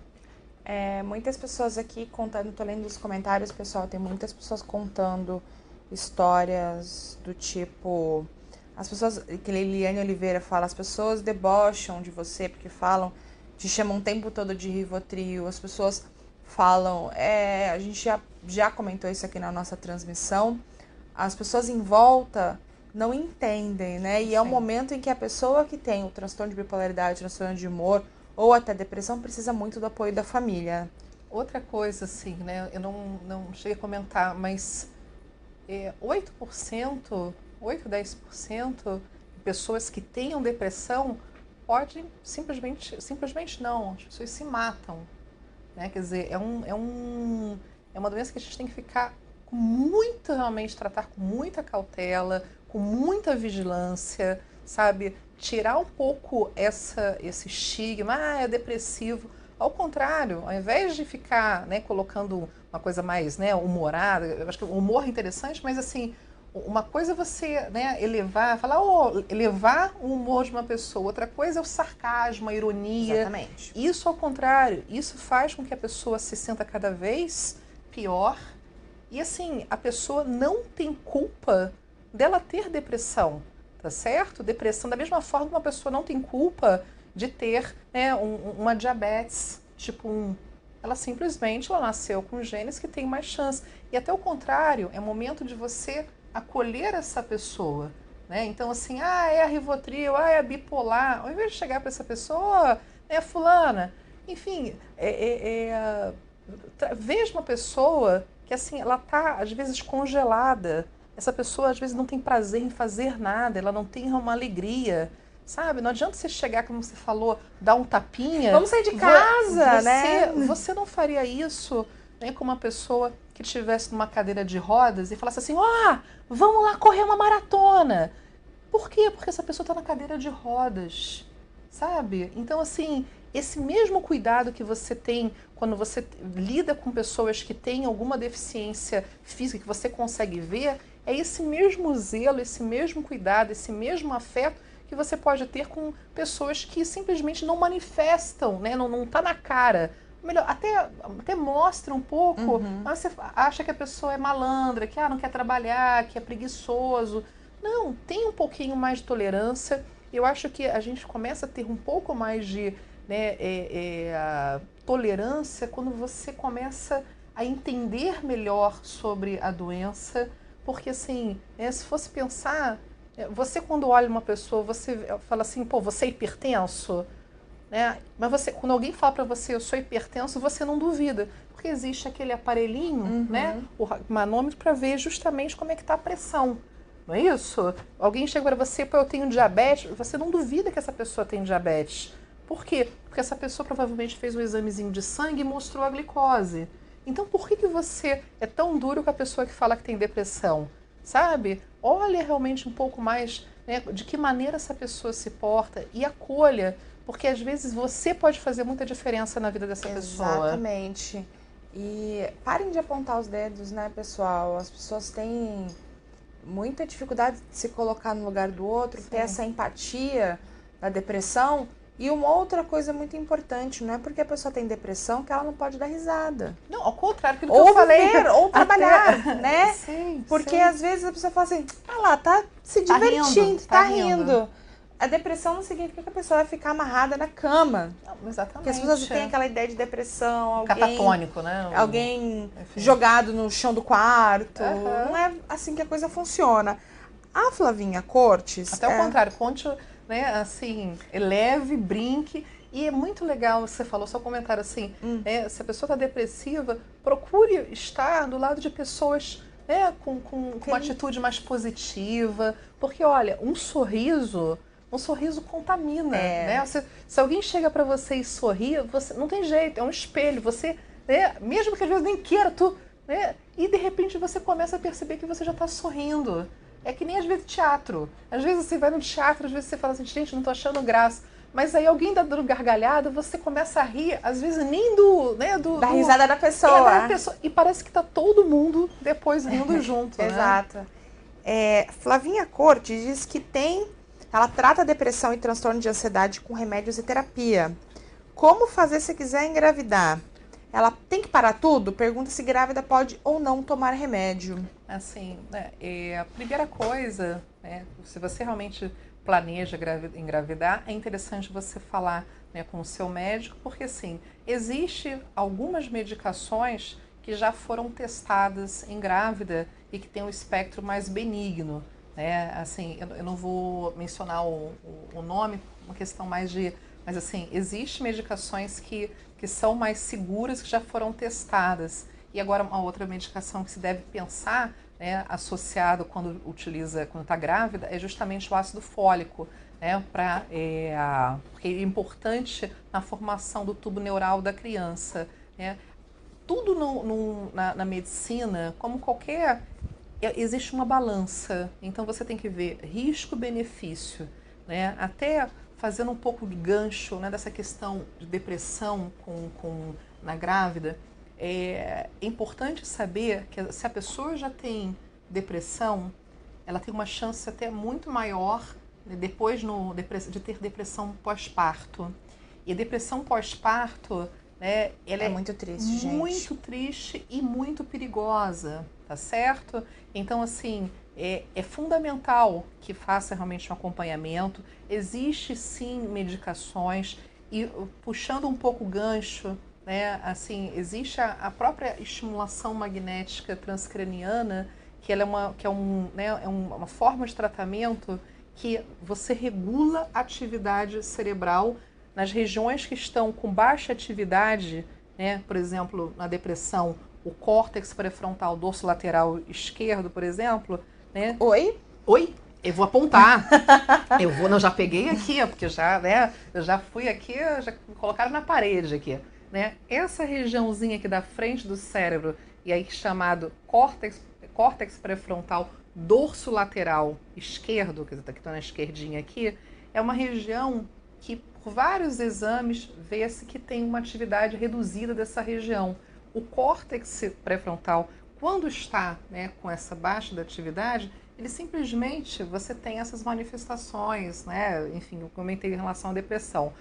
Muitas pessoas aqui contando, tô lendo os comentários, pessoal, tem muitas pessoas contando histórias do tipo... As pessoas, que Liliane Oliveira fala, as pessoas debocham de você porque falam, te chamam o tempo todo de Rivotril, as pessoas falam, a gente já comentou isso aqui na nossa transmissão, as pessoas em volta não entendem, né? E é um momento em que a pessoa que tem o transtorno de bipolaridade, transtorno de humor ou até depressão precisa muito do apoio da família. Outra coisa, assim, né? Eu não cheguei a comentar, mas 8%, 10% de pessoas que tenham depressão podem simplesmente não, as pessoas se matam, né? Quer dizer, é uma doença que a gente tem que ficar realmente tratar com muita cautela, com muita vigilância, sabe? Tirar um pouco esse estigma, é depressivo. Ao contrário, ao invés de ficar, né, colocando uma coisa mais, né, humorada, eu acho que o humor é interessante, mas assim, uma coisa é você, né, elevar o humor de uma pessoa, outra coisa é o sarcasmo, a ironia. Exatamente. Isso, ao contrário, isso faz com que a pessoa se sinta cada vez pior. E assim, a pessoa não tem culpa dela ter depressão, tá certo? Depressão, da mesma forma que uma pessoa não tem culpa de ter, né, uma diabetes tipo 1. Ela simplesmente nasceu com genes que tem mais chance. E até o contrário, é momento de você acolher essa pessoa, né? Então assim, é a Rivotril, é a bipolar. Ao invés de chegar para essa pessoa, fulana, enfim, veja uma pessoa que assim, ela tá às vezes congelada. Essa pessoa às vezes não tem prazer em fazer nada, ela não tem uma alegria, sabe? Não adianta você chegar, como você falou, dar um tapinha. Vamos sair de casa, né? Você não faria isso, né, com uma pessoa que estivesse numa cadeira de rodas e falasse assim, vamos lá correr uma maratona. Por quê? Porque essa pessoa está na cadeira de rodas, sabe? Então, assim, esse mesmo cuidado que você tem quando você lida com pessoas que têm alguma deficiência física que você consegue ver, é esse mesmo zelo, esse mesmo cuidado, esse mesmo afeto que você pode ter com pessoas que simplesmente não manifestam, né? Não tá na cara. Melhor, até mostra um pouco, mas você acha que a pessoa é malandra, que não quer trabalhar, que é preguiçoso. Não, tem um pouquinho mais de tolerância. Eu acho que a gente começa a ter um pouco mais de a tolerância quando você começa a entender melhor sobre a doença, porque assim, se fosse pensar, você quando olha uma pessoa, você fala assim, pô, você é hipertenso? Né? Mas você, quando alguém fala para você, eu sou hipertenso, você não duvida, porque existe aquele aparelhinho, né, o manômetro, para ver justamente como é que está a pressão. Não é isso? Alguém chega para você, pô, eu tenho diabetes, você não duvida que essa pessoa tem diabetes. Por quê? Porque essa pessoa provavelmente fez um examezinho de sangue e mostrou a glicose. Então por que você é tão duro com a pessoa que fala que tem depressão? Sabe? Olha realmente um pouco mais, né, de que maneira essa pessoa se porta e acolha, porque às vezes você pode fazer muita diferença na vida dessa pessoa. Exatamente. E parem de apontar os dedos, né, pessoal? As pessoas têm muita dificuldade de se colocar no lugar do outro, ter essa empatia da depressão. E uma outra coisa muito importante, não é porque a pessoa tem depressão que ela não pode dar risada. Não, ao contrário, aquilo ou que eu falei. Viver, ou trabalhar, né? Sim, porque às vezes a pessoa fala assim, lá, tá se divertindo, tá rindo. A depressão não significa que a pessoa vai ficar amarrada na cama. Não, exatamente. Porque as pessoas têm aquela ideia de depressão, alguém catatônico, né? Alguém jogado no chão do quarto. Não é assim que a coisa funciona. A Flavinha Cortes... Até o contrário, conte, né, assim, eleve, brinque. E é muito legal, você falou, só um comentário assim, se a pessoa está depressiva, procure estar do lado de pessoas, né, com uma atitude mais positiva. Porque, olha, um sorriso contamina, né? Se alguém chega para você e sorri, você não tem jeito, é um espelho. Você, né, mesmo que às vezes nem queira, né, e de repente você começa a perceber que você já está sorrindo. É que nem às vezes teatro. Às vezes você vai no teatro, às vezes você fala assim, gente, não tô achando graça. Mas aí alguém tá dando gargalhada, você começa a rir, às vezes nem da risada da pessoa. E parece que tá todo mundo depois rindo junto, Exato. Flavinha Cortes diz que ela trata a depressão e transtorno de ansiedade com remédios e terapia. Como fazer se quiser engravidar? Ela tem que parar tudo? Pergunta se grávida pode ou não tomar remédio. Assim, né, a primeira coisa, né, se você realmente planeja engravidar, é interessante você falar, né, com o seu médico, porque assim, existe algumas medicações que já foram testadas em grávida e que tem um espectro mais benigno. Né? Assim, eu não vou mencionar o nome, uma questão mais de... Mas assim, existem medicações que são mais seguras, que já foram testadas. E agora uma outra medicação que se deve pensar, né, associado quando está grávida, é justamente o ácido fólico, né, porque é importante na formação do tubo neural da criança. Né? Tudo na medicina, como qualquer... Existe uma balança, então você tem que ver risco-benefício, né? Até fazendo um pouco de gancho, né, dessa questão de depressão na grávida, é importante saber que se a pessoa já tem depressão, ela tem uma chance até muito maior, né, depois de ter depressão pós-parto. E a depressão pós-parto, né, ela é muito triste, gente. Muito triste e muito perigosa, tá certo? Então, assim, é fundamental que faça realmente um acompanhamento. Existe, sim, medicações. E puxando um pouco o gancho, né, assim, existe a própria estimulação magnética transcraniana, que ela é uma forma de tratamento que você regula a atividade cerebral nas regiões que estão com baixa atividade, né, por exemplo, na depressão, o córtex pré-frontal dorsolateral esquerdo, por exemplo, né? Oi? Eu vou apontar. Eu já peguei aqui, porque eu já fui aqui, já me colocaram na parede aqui, né? Essa regiãozinha aqui da frente do cérebro, e aí chamado córtex pré-frontal dorsolateral esquerdo, que está na esquerdinha aqui, é uma região que por vários exames vê-se que tem uma atividade reduzida dessa região. O córtex pré-frontal, quando está, né, com essa baixa da atividade, ele simplesmente, você tem essas manifestações, né? Enfim, eu comentei em relação à depressão.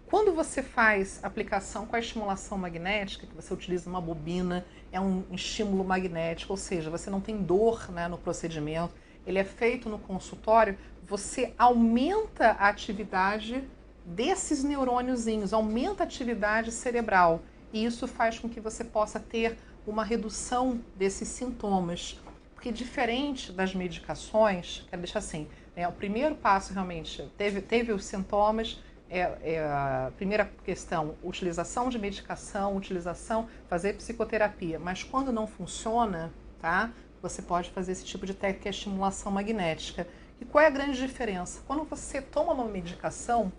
Quando você faz aplicação com a estimulação magnética, que você utiliza uma bobina, é um estímulo magnético, ou seja, você não tem dor, né, no procedimento, ele é feito no consultório, você aumenta a atividade desses neurôniozinhos, aumenta a atividade cerebral. E isso faz com que você possa ter uma redução desses sintomas. Porque diferente das medicações, quero deixar assim, né, o primeiro passo realmente teve os sintomas, a primeira questão, utilização de medicação, fazer psicoterapia. Mas quando não funciona, tá? Você pode fazer esse tipo de técnica, que é a estimulação magnética. E qual é a grande diferença? Quando você toma uma medicação,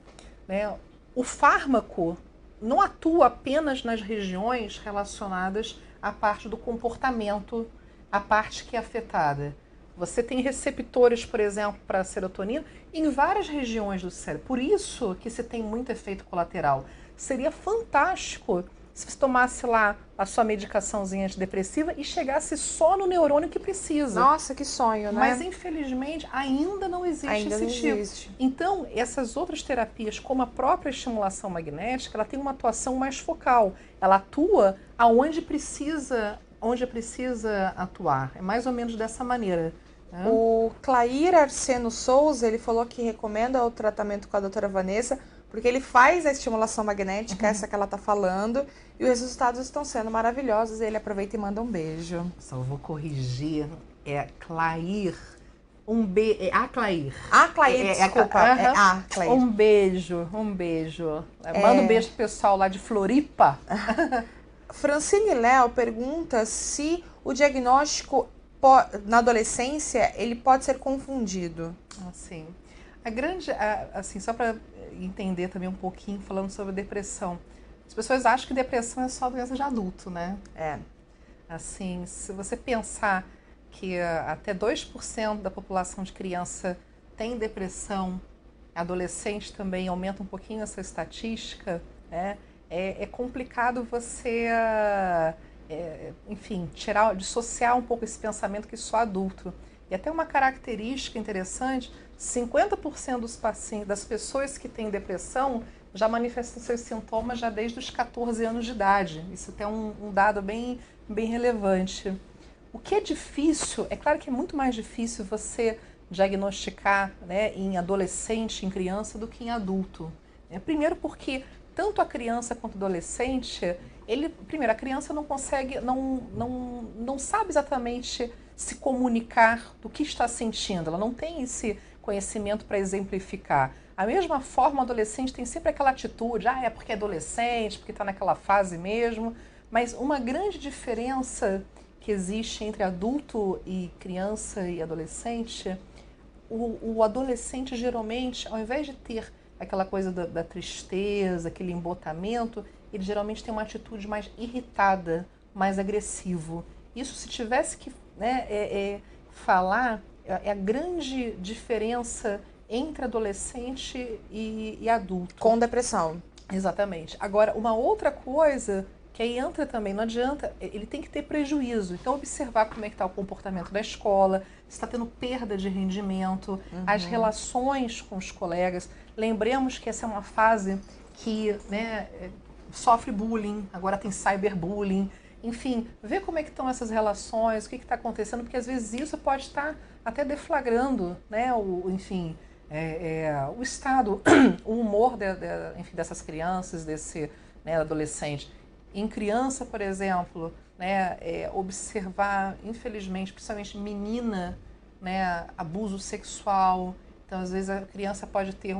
né, o fármaco não atua apenas nas regiões relacionadas à parte do comportamento, a parte que é afetada. Você tem receptores, por exemplo, para a serotonina em várias regiões do cérebro. Por isso que se tem muito efeito colateral. Seria fantástico se você tomasse lá a sua medicaçãozinha antidepressiva e chegasse só no neurônio que precisa. Nossa, que sonho, né? Mas, infelizmente, ainda não existe esse tipo. Existe. Então, essas outras terapias, como a própria estimulação magnética, ela tem uma atuação mais focal. Ela atua aonde precisa atuar. É mais ou menos dessa maneira. Né? O Clair Arseno Souza, ele falou que recomenda o tratamento com a doutora Vanessa, porque ele faz a estimulação magnética, essa que ela tá falando, e os resultados estão sendo maravilhosos. Ele aproveita e manda um beijo. Só vou corrigir, é Clair. Clair. Clair, desculpa. Clair. Um beijo. Manda um beijo pro pessoal lá de Floripa. Francine Léo pergunta se o diagnóstico na adolescência ele pode ser confundido. Assim, assim, só para entender também um pouquinho, falando sobre depressão. As pessoas acham que depressão é só doença de adulto, né? Assim, se você pensar que até 2% da população de criança tem depressão, adolescente também aumenta um pouquinho essa estatística, né? É complicado você, enfim, dissociar um pouco esse pensamento que só adulto. E até uma característica interessante, 50% dos pacientes, das pessoas que têm depressão já manifestam seus sintomas já desde os 14 anos de idade. Isso até é um dado bem relevante. O que é difícil, é claro que é muito mais difícil você diagnosticar, né, em adolescente, em criança, do que em adulto. Primeiro porque tanto a criança quanto o adolescente, primeiro, a criança não consegue, não sabe exatamente se comunicar do que está sentindo, ela não tem esse conhecimento para exemplificar. A mesma forma, o adolescente tem sempre aquela atitude, é porque é adolescente, porque está naquela fase mesmo, mas uma grande diferença que existe entre adulto e criança e adolescente, o adolescente geralmente, ao invés de ter aquela coisa da tristeza, aquele embotamento, ele geralmente tem uma atitude mais irritada, mais agressivo. Isso, se tivesse que, né, falar, é a grande diferença entre adolescente e adulto. Com depressão. Exatamente. Agora, uma outra coisa que aí entra também, não adianta, ele tem que ter prejuízo. Então, observar como é que está o comportamento da escola, se está tendo perda de rendimento, as relações com os colegas. Lembremos que essa é uma fase que, né, sofre bullying, agora tem cyberbullying. Enfim, ver como é que estão essas relações, o que está acontecendo, porque às vezes isso pode estar até deflagrando, né, o estado, o humor enfim, dessas crianças, desse, né, adolescente. Em criança, por exemplo, né, observar, infelizmente, principalmente menina, né, abuso sexual. Então, às vezes, a criança pode ter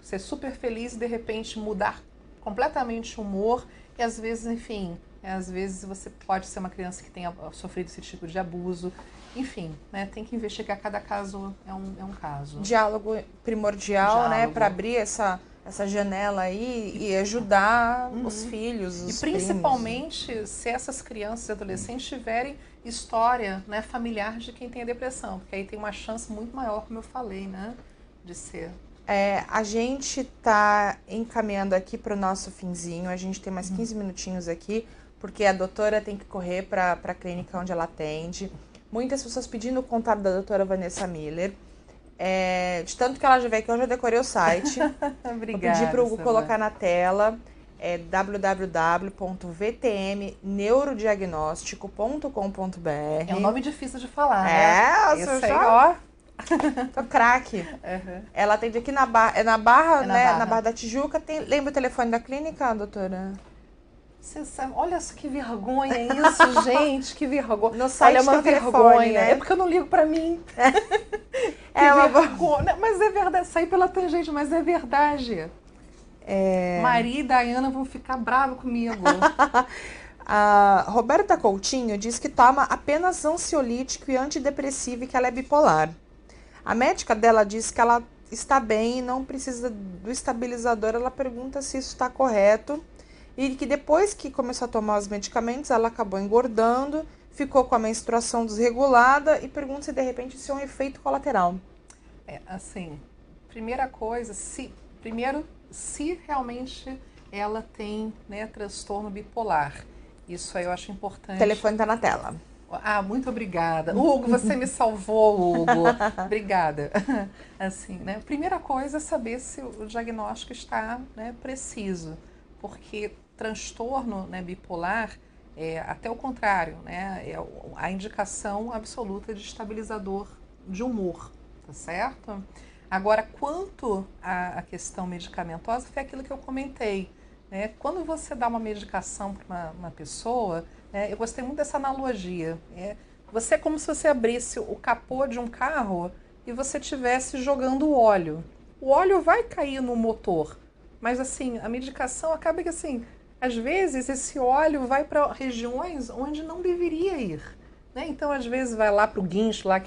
ser super feliz e, de repente, mudar completamente o humor. E, às vezes, enfim, às vezes você pode ser uma criança que tenha sofrido esse tipo de abuso. Enfim, né, tem que investigar, cada caso é um caso. Diálogo primordial, né, para abrir essa janela aí e ajudar os filhos, os primos. E principalmente se essas crianças e adolescentes tiverem história, né, familiar de quem tem a depressão, porque aí tem uma chance muito maior, como eu falei, né, de ser. A gente tá encaminhando aqui para o nosso finzinho. A gente tem mais 15 minutinhos aqui, porque a doutora tem que correr para a clínica onde ela atende. Muitas pessoas pedindo o contato da doutora Vanessa Miller. De tanto que ela já veio aqui, eu já decorei o site. Obrigada. Vou pedir para o Hugo colocar na tela. www.vtmneurodiagnóstico.com.br. É um nome difícil de falar, né? Esse aí, ó. Tô craque. Uhum. Ela atende aqui na Barra, na Barra da Tijuca. Lembra o telefone da clínica, doutora? Você sabe, olha só que vergonha isso, gente, que vergonha. No site olha, uma vergonha, né? É porque eu não ligo pra mim. Uma vergonha. Mas é verdade, saí pela tangente, mas é verdade. Maria e Dayana vão ficar bravos comigo. A Roberta Coutinho diz que toma apenas ansiolítico e antidepressivo e que ela é bipolar. A médica dela diz que ela está bem e não precisa do estabilizador. Ela pergunta se isso está correto. E que depois que começou a tomar os medicamentos, ela acabou engordando, ficou com a menstruação desregulada e pergunta se de repente isso é um efeito colateral. Assim, primeira coisa, se realmente ela tem, né, transtorno bipolar. Isso aí eu acho importante. O telefone está na tela. Muito obrigada. Hugo, você me salvou, Hugo. Obrigada. Assim, né? Primeira coisa é saber se o diagnóstico está, né, preciso. Porque transtorno, né, bipolar até o contrário, né? É a indicação absoluta de estabilizador de humor, tá certo? Agora, quanto à questão medicamentosa, foi aquilo que eu comentei, né? Quando você dá uma medicação para uma pessoa, eu gostei muito dessa analogia. Você é como se você abrisse o capô de um carro e você estivesse jogando óleo. O óleo vai cair no motor, mas assim, a medicação acaba que assim, às vezes esse óleo vai para regiões onde não deveria ir. Né? Então, às vezes, vai lá para o guincho, lá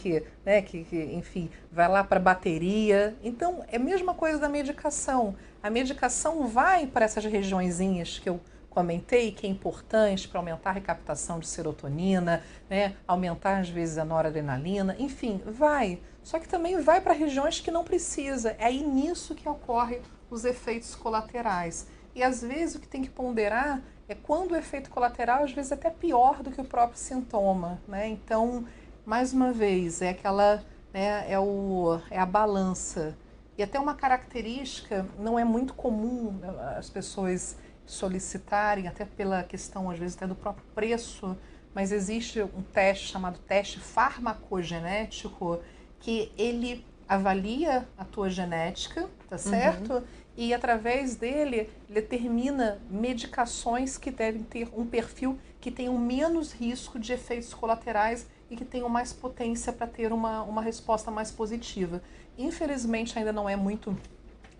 enfim, vai lá para a bateria. Então, é a mesma coisa da medicação. A medicação vai para essas regiõezinhas que eu comentei, que é importante para aumentar a recaptação de serotonina, né? Aumentar, às vezes, a noradrenalina, enfim, vai. Só que também vai para regiões que não precisa. É aí nisso que ocorrem os efeitos colaterais. E, às vezes, o que tem que ponderar é quando o efeito colateral, às vezes, é até pior do que o próprio sintoma, né? Então, mais uma vez, é aquela, né, é a balança. E até uma característica, não é muito comum as pessoas solicitarem, até pela questão, às vezes, até do próprio preço, mas existe um teste chamado teste farmacogenético, que ele avalia a tua genética, tá certo? E através dele, ele determina medicações que devem ter um perfil que tenham menos risco de efeitos colaterais e que tenham mais potência para ter uma resposta mais positiva. Infelizmente, ainda não é muito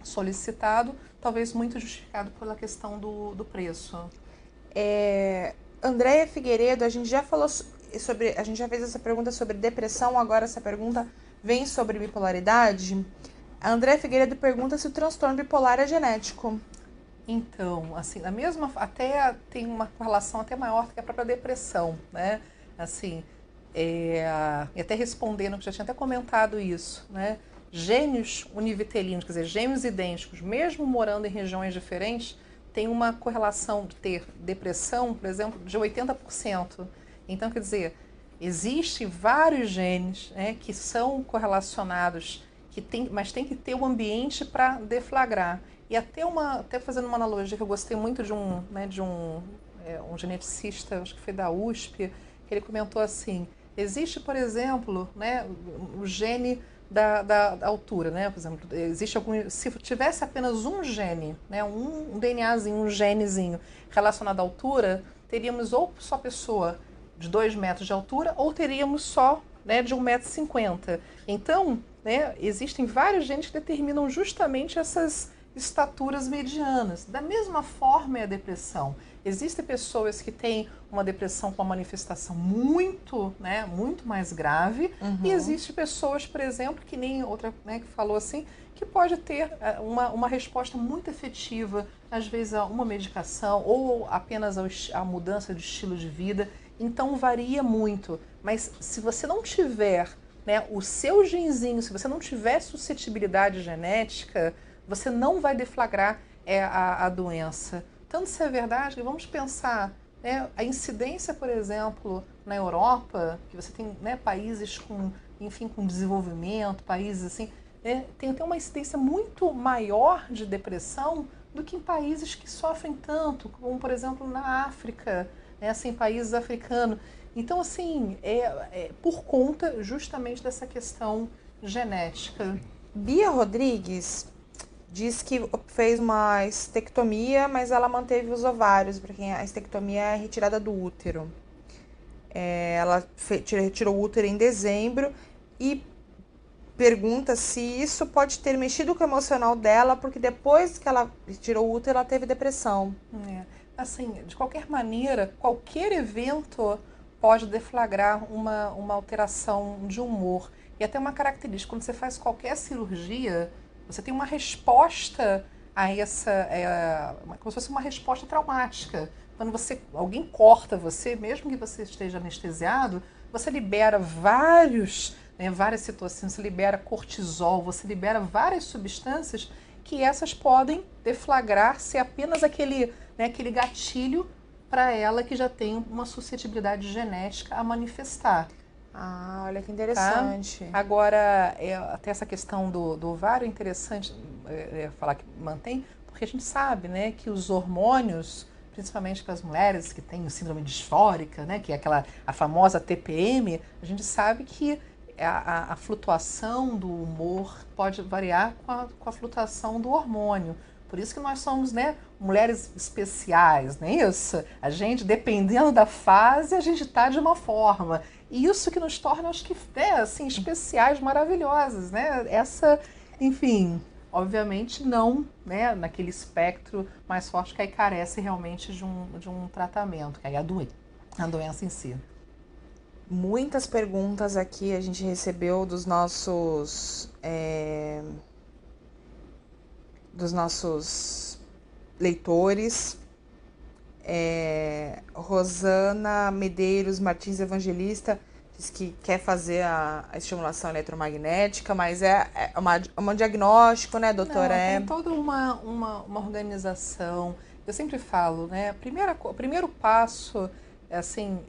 solicitado, talvez muito justificado pela questão do preço. Andréia Figueiredo, a gente já falou sobre, a gente já fez essa pergunta sobre depressão, agora essa pergunta vem sobre bipolaridade. A Andréia Figueiredo pergunta se o transtorno bipolar é genético. Então, assim, até tem uma correlação até maior que a própria depressão, né? Assim, e até respondendo, que já tinha até comentado isso, né? Gêmeos univitelinos, quer dizer, gêmeos idênticos, mesmo morando em regiões diferentes, tem uma correlação de ter depressão, por exemplo, de 80%. Então, quer dizer, existem vários genes, né, que são correlacionados, mas tem que ter um ambiente para deflagrar. E até fazendo uma analogia que eu gostei muito de um geneticista, acho que foi da USP, que ele comentou assim, existe, por exemplo, né, o gene da altura, né? Por exemplo, se tivesse apenas um gene, né, um DNAzinho, um genezinho relacionado à altura, teríamos ou só pessoa de 2 metros de altura ou teríamos só, né, de 1,50 m. Então, né, existem vários genes que determinam justamente essas estaturas medianas. Da mesma forma é a depressão. Existem pessoas que têm uma depressão com uma manifestação muito mais grave, e existem pessoas, por exemplo, que nem outra, né, que falou assim, que pode ter uma resposta muito efetiva, às vezes a uma medicação ou apenas a mudança de estilo de vida. Então varia muito. Mas se você não tiver né, o seu genzinho, se você não tiver suscetibilidade genética, você não vai deflagrar a doença. Tanto se é verdade que vamos pensar, né, a incidência, por exemplo, na Europa, que você tem, né, países com, enfim, com desenvolvimento, países assim, né, tem até uma incidência muito maior de depressão do que em países que sofrem tanto, como, por exemplo, na África, né, assim, países africanos. Então, assim, por conta justamente dessa questão genética. Bia Rodrigues diz que fez uma estectomia, mas ela manteve os ovários, porque a estectomia é a retirada do útero. Ela retirou o útero em dezembro e pergunta se isso pode ter mexido com o emocional dela, porque depois que ela tirou o útero, ela teve depressão. Assim, de qualquer maneira, qualquer evento pode deflagrar uma alteração de humor. E até uma característica, quando você faz qualquer cirurgia, você tem uma resposta a como se fosse uma resposta traumática. Quando alguém corta você, mesmo que você esteja anestesiado, você libera várias citocinas, você libera cortisol, você libera várias substâncias que essas podem deflagrar se apenas aquele gatilho para ela que já tem uma suscetibilidade genética a manifestar. Olha que interessante. Tá? Agora, até essa questão do ovário é interessante falar que mantém, porque a gente sabe, né, que os hormônios, principalmente para as mulheres que têm síndrome disfórica, né, que é a famosa TPM, a gente sabe que a flutuação do humor pode variar com a flutuação do hormônio. Por isso que nós somos, né, mulheres especiais, não é isso? A gente, dependendo da fase, a gente está de uma forma. E isso que nos torna, acho que, assim, especiais, maravilhosas, né? Enfim, obviamente não, né, naquele espectro mais forte que aí carece realmente de um tratamento, que aí é a doença em si. Muitas perguntas aqui a gente recebeu dos nossos leitores. Rosana Medeiros Martins Evangelista diz que quer fazer a estimulação eletromagnética, mas é um diagnóstico, né, doutora? Não, tem toda uma organização. Eu sempre falo, né, o primeiro passo assim,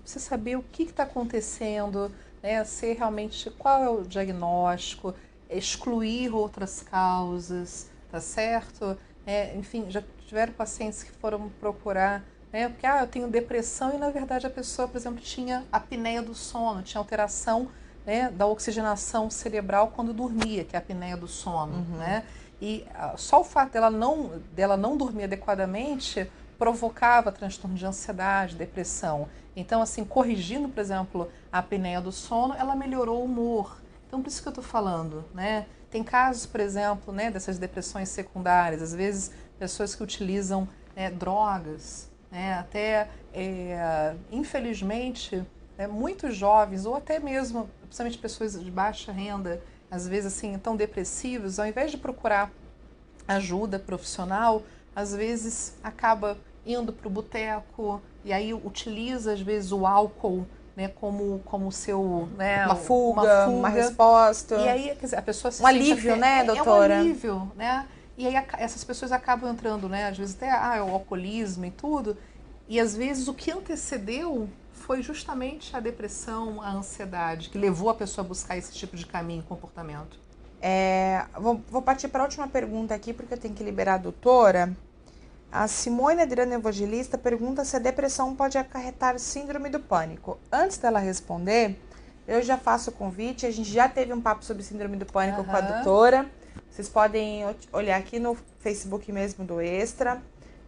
você saber o que está acontecendo, né, ser realmente qual é o diagnóstico, excluir outras causas, tá certo? Enfim, já tiveram pacientes que foram procurar, né, porque eu tenho depressão e na verdade a pessoa, por exemplo, tinha apneia do sono, tinha alteração, né, da oxigenação cerebral quando dormia, que é a apneia do sono, né? E só o fato dela não dormir adequadamente provocava transtorno de ansiedade, depressão. Então, assim, corrigindo, por exemplo, a apneia do sono, ela melhorou o humor. Então, por isso que eu estou falando, né? Tem casos, por exemplo, né, dessas depressões secundárias, às vezes pessoas que utilizam drogas, né, até, infelizmente, muitos jovens, ou até mesmo, principalmente pessoas de baixa renda, às vezes, assim, tão depressivos, ao invés de procurar ajuda profissional, às vezes acaba indo para o boteco e aí utiliza, às vezes, o álcool, né, como seu... Né, uma fuga, uma resposta. E aí, quer dizer, a pessoa se um alívio, até, né, doutora? É um alívio, né? E aí essas pessoas acabam entrando, né, às vezes até o alcoolismo e tudo, e às vezes o que antecedeu foi justamente a depressão, a ansiedade, que levou a pessoa a buscar esse tipo de caminho, comportamento. Vou partir para a última pergunta aqui, porque eu tenho que liberar a doutora. A Simone Adriana Evangelista pergunta se a depressão pode acarretar síndrome do pânico. Antes dela responder, eu já faço o convite. A gente já teve um papo sobre síndrome do pânico com a doutora. Vocês podem olhar aqui no Facebook mesmo do Extra,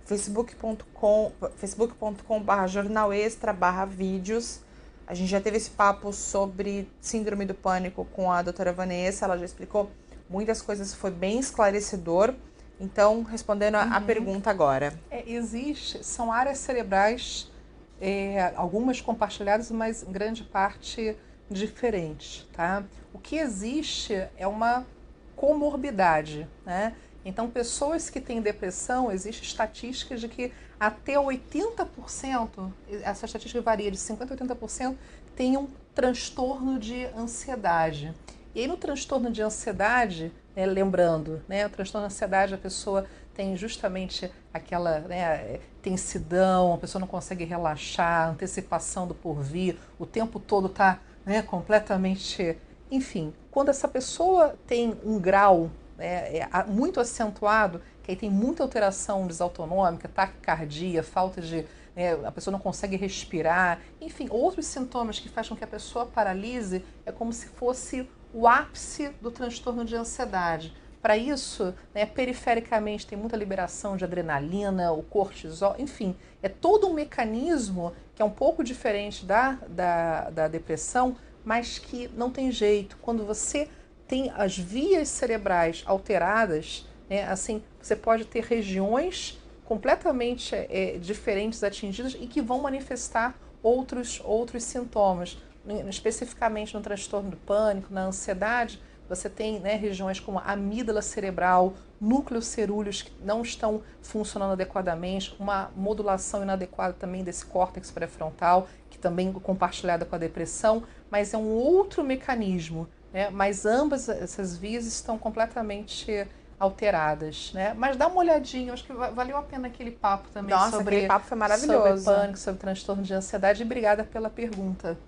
facebook.com/jornalextra/vídeos. A gente já teve esse papo sobre síndrome do pânico com a doutora Vanessa. Ela já explicou muitas coisas, foi bem esclarecedor. Então, respondendo a pergunta agora. São áreas cerebrais, algumas compartilhadas, mas em grande parte diferentes, tá? O que existe é uma comorbidade, né? Então, pessoas que têm depressão, existe estatísticas de que até 80%, essa estatística varia de 50% a 80%, tenham transtorno de ansiedade. E aí no transtorno de ansiedade, né, lembrando, né, o transtorno de ansiedade, a pessoa tem justamente aquela, né, tensidão, a pessoa não consegue relaxar, antecipação do porvir, o tempo todo está, né, completamente... Enfim, quando essa pessoa tem um grau, né, muito acentuado, que aí tem muita alteração desautonômica, taquicardia, falta de... a pessoa não consegue respirar, enfim, outros sintomas que fazem com que a pessoa paralise, é como se fosse o ápice do transtorno de ansiedade. Para isso, né, perifericamente tem muita liberação de adrenalina, o cortisol, enfim, é todo um mecanismo que é um pouco diferente da depressão, mas que não tem jeito. Quando você tem as vias cerebrais alteradas, né, assim, você pode ter regiões completamente diferentes atingidas e que vão manifestar outros sintomas. Especificamente no transtorno do pânico, na ansiedade, você tem, né, regiões como a amígdala cerebral, núcleos cerúleos que não estão funcionando adequadamente, uma modulação inadequada também desse córtex pré-frontal, que também é compartilhada com a depressão, mas é um outro mecanismo, né? Mas ambas essas vias estão completamente alteradas, né? Mas dá uma olhadinha, acho que valeu a pena aquele papo também. Nossa, sobre aquele papo foi maravilhoso. Sobre pânico, sobre transtorno de ansiedade, e obrigada pela pergunta.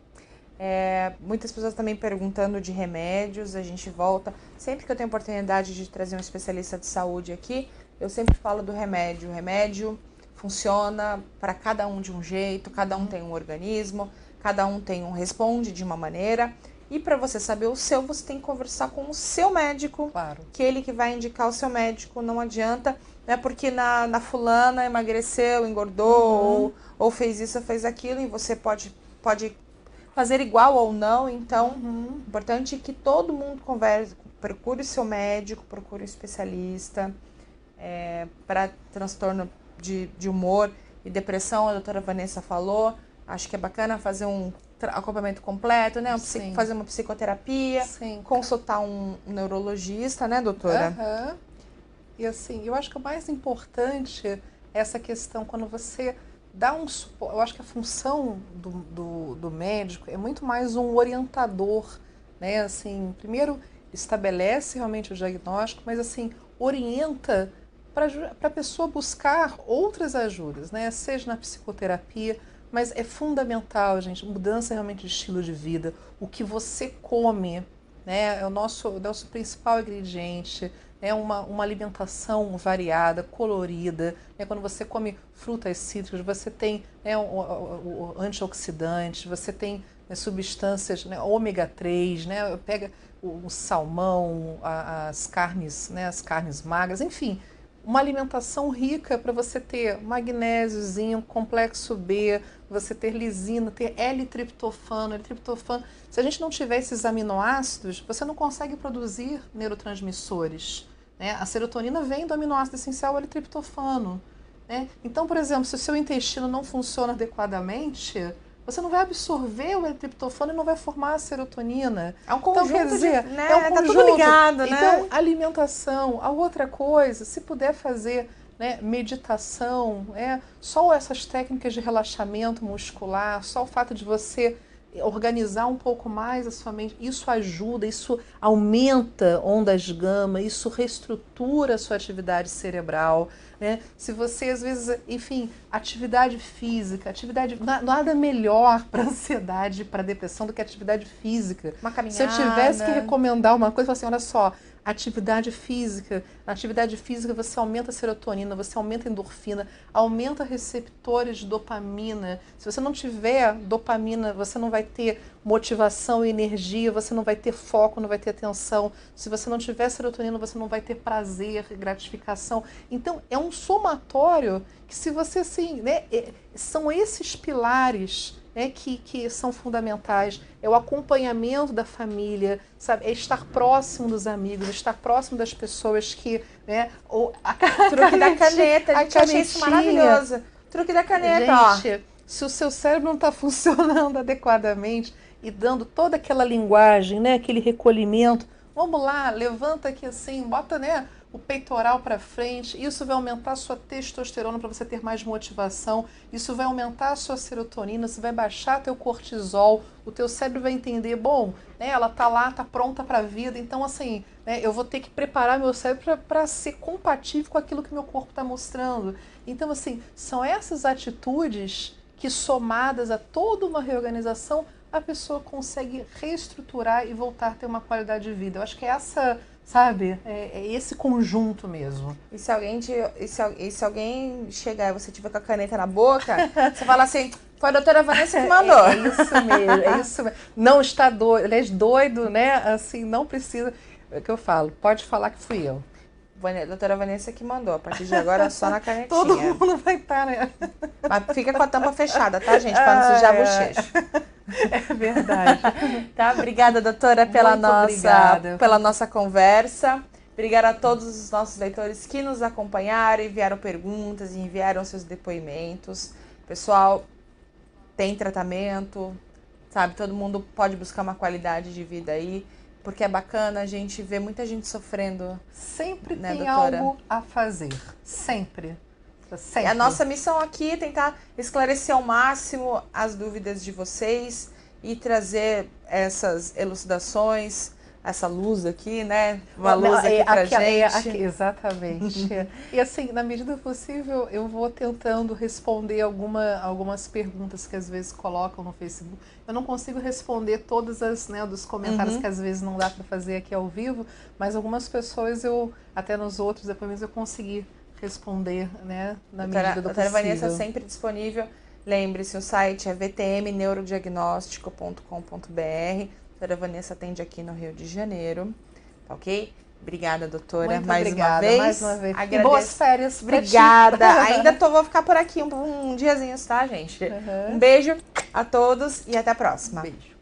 Muitas pessoas também perguntando de remédios, a gente volta. Sempre que eu tenho oportunidade de trazer um especialista de saúde aqui, eu sempre falo do remédio. O remédio funciona para cada um de um jeito, cada um tem um organismo, cada um responde de uma maneira. E para você saber o seu, você tem que conversar com o seu médico, claro, que ele que vai indicar o seu médico. Não adianta, né? Porque na fulana emagreceu, engordou, ou fez isso, ou fez aquilo, e você pode fazer igual ou não. Então, importante que todo mundo converse, procure o seu médico, procure um especialista. Para transtorno de humor e depressão, a doutora Vanessa falou, acho que é bacana fazer um acompanhamento completo, né? Fazer uma psicoterapia, consultar um neurologista, né, doutora? E assim, eu acho que o mais importante é essa questão, quando você dá um suporte. Eu acho que a função do médico é muito mais um orientador, né? Assim, primeiro estabelece realmente o diagnóstico, mas assim, orienta para a pessoa buscar outras ajudas, né? Seja na psicoterapia, mas é fundamental, gente, mudança realmente de estilo de vida, o que você come, né? É o nosso principal ingrediente. É uma alimentação variada, colorida, né? Quando você come frutas cítricas, você tem, né, o antioxidante, você tem, né, substâncias, né, ômega 3, né? Pega o salmão, as carnes, né, as carnes magras, enfim, uma alimentação rica para você ter magnésio, zinco, complexo B, você ter lisina, ter L-triptofano. Se a gente não tiver esses aminoácidos, você não consegue produzir neurotransmissores, né? A serotonina vem do aminoácido essencial L-triptofano, né? Então, por exemplo, se o seu intestino não funciona adequadamente, você não vai absorver o L-triptofano e não vai formar a serotonina. É um conjunto, então, quer dizer, né? É um conjunto. Tá tudo ligado, né? Então, alimentação. A outra coisa, se puder fazer, né, meditação, só essas técnicas de relaxamento muscular, só o fato de você organizar um pouco mais a sua mente, isso ajuda, isso aumenta ondas gama, isso reestrutura a sua atividade cerebral, né? Se você, às vezes, enfim, atividade física, nada melhor para ansiedade, para depressão do que atividade física. Uma caminhada. Se eu tivesse que recomendar uma coisa, eu falo assim, olha só, atividade física. Na atividade física você aumenta a serotonina, você aumenta a endorfina, aumenta receptores de dopamina. Se você não tiver dopamina, você não vai ter motivação e energia, você não vai ter foco, não vai ter atenção. Se você não tiver serotonina, você não vai ter prazer, gratificação. Então, é um somatório que, se você, assim, né, são esses pilares, né, que são fundamentais. É o acompanhamento da família, sabe? É estar próximo dos amigos, estar próximo das pessoas que, né, truque da caneta, a gente achei isso maravilhoso. Truque da caneta, gente, se o seu cérebro não está funcionando adequadamente e dando toda aquela linguagem, né, aquele recolhimento, vamos lá, levanta aqui assim, bota, né, o peitoral para frente, isso vai aumentar a sua testosterona para você ter mais motivação, isso vai aumentar a sua serotonina, você vai baixar teu cortisol, o teu cérebro vai entender, bom, né, ela tá lá, tá pronta para a vida, então assim, né, eu vou ter que preparar meu cérebro para ser compatível com aquilo que meu corpo está mostrando. Então assim, são essas atitudes que, somadas a toda uma reorganização, a pessoa consegue reestruturar e voltar a ter uma qualidade de vida. Eu acho que é essa, sabe, é esse conjunto mesmo. E se alguém chegar e você tiver com a caneta na boca, você fala assim, foi a doutora Vanessa que mandou. É isso mesmo, é isso mesmo. Não está doido, ele é doido, né? Assim, não precisa. É o que eu falo, pode falar que fui eu. Doutora Vanessa que mandou, a partir de agora só na canetinha. Todo mundo vai estar, né? Mas fica com a tampa fechada, tá, gente? Para não sujar a bochecha. É verdade. Tá? Obrigada, doutora, pela nossa conversa. Obrigada a todos os nossos leitores que nos acompanharam, enviaram perguntas, enviaram seus depoimentos. Pessoal, tem tratamento, sabe? Todo mundo pode buscar uma qualidade de vida aí. Porque é bacana a gente ver muita gente sofrendo. Sempre, né, tem doutora? algo a fazer. Sempre. E a nossa missão aqui é tentar esclarecer ao máximo as dúvidas de vocês e trazer essas elucidações, essa luz aqui, né? Uma luz aqui pra gente. Exatamente. E assim, na medida do possível, eu vou tentando responder algumas perguntas que às vezes colocam no Facebook. Eu não consigo responder todas as, né, dos comentários que às vezes não dá para fazer aqui ao vivo, mas algumas pessoas até nos outros depoimentos eu consegui responder, né, na medida do possível. A doutora Vanessa sempre disponível. Lembre-se, o site é vtmneurodiagnóstico.com.br. A doutora Vanessa atende aqui no Rio de Janeiro, tá ok? Obrigada, doutora, Muito mais obrigada, uma vez. mais uma vez. Agradeço. E boas férias pra Obrigada. ti. Ainda vou ficar por aqui um diazinho, tá, gente? Um beijo a todos e até a próxima. Beijo.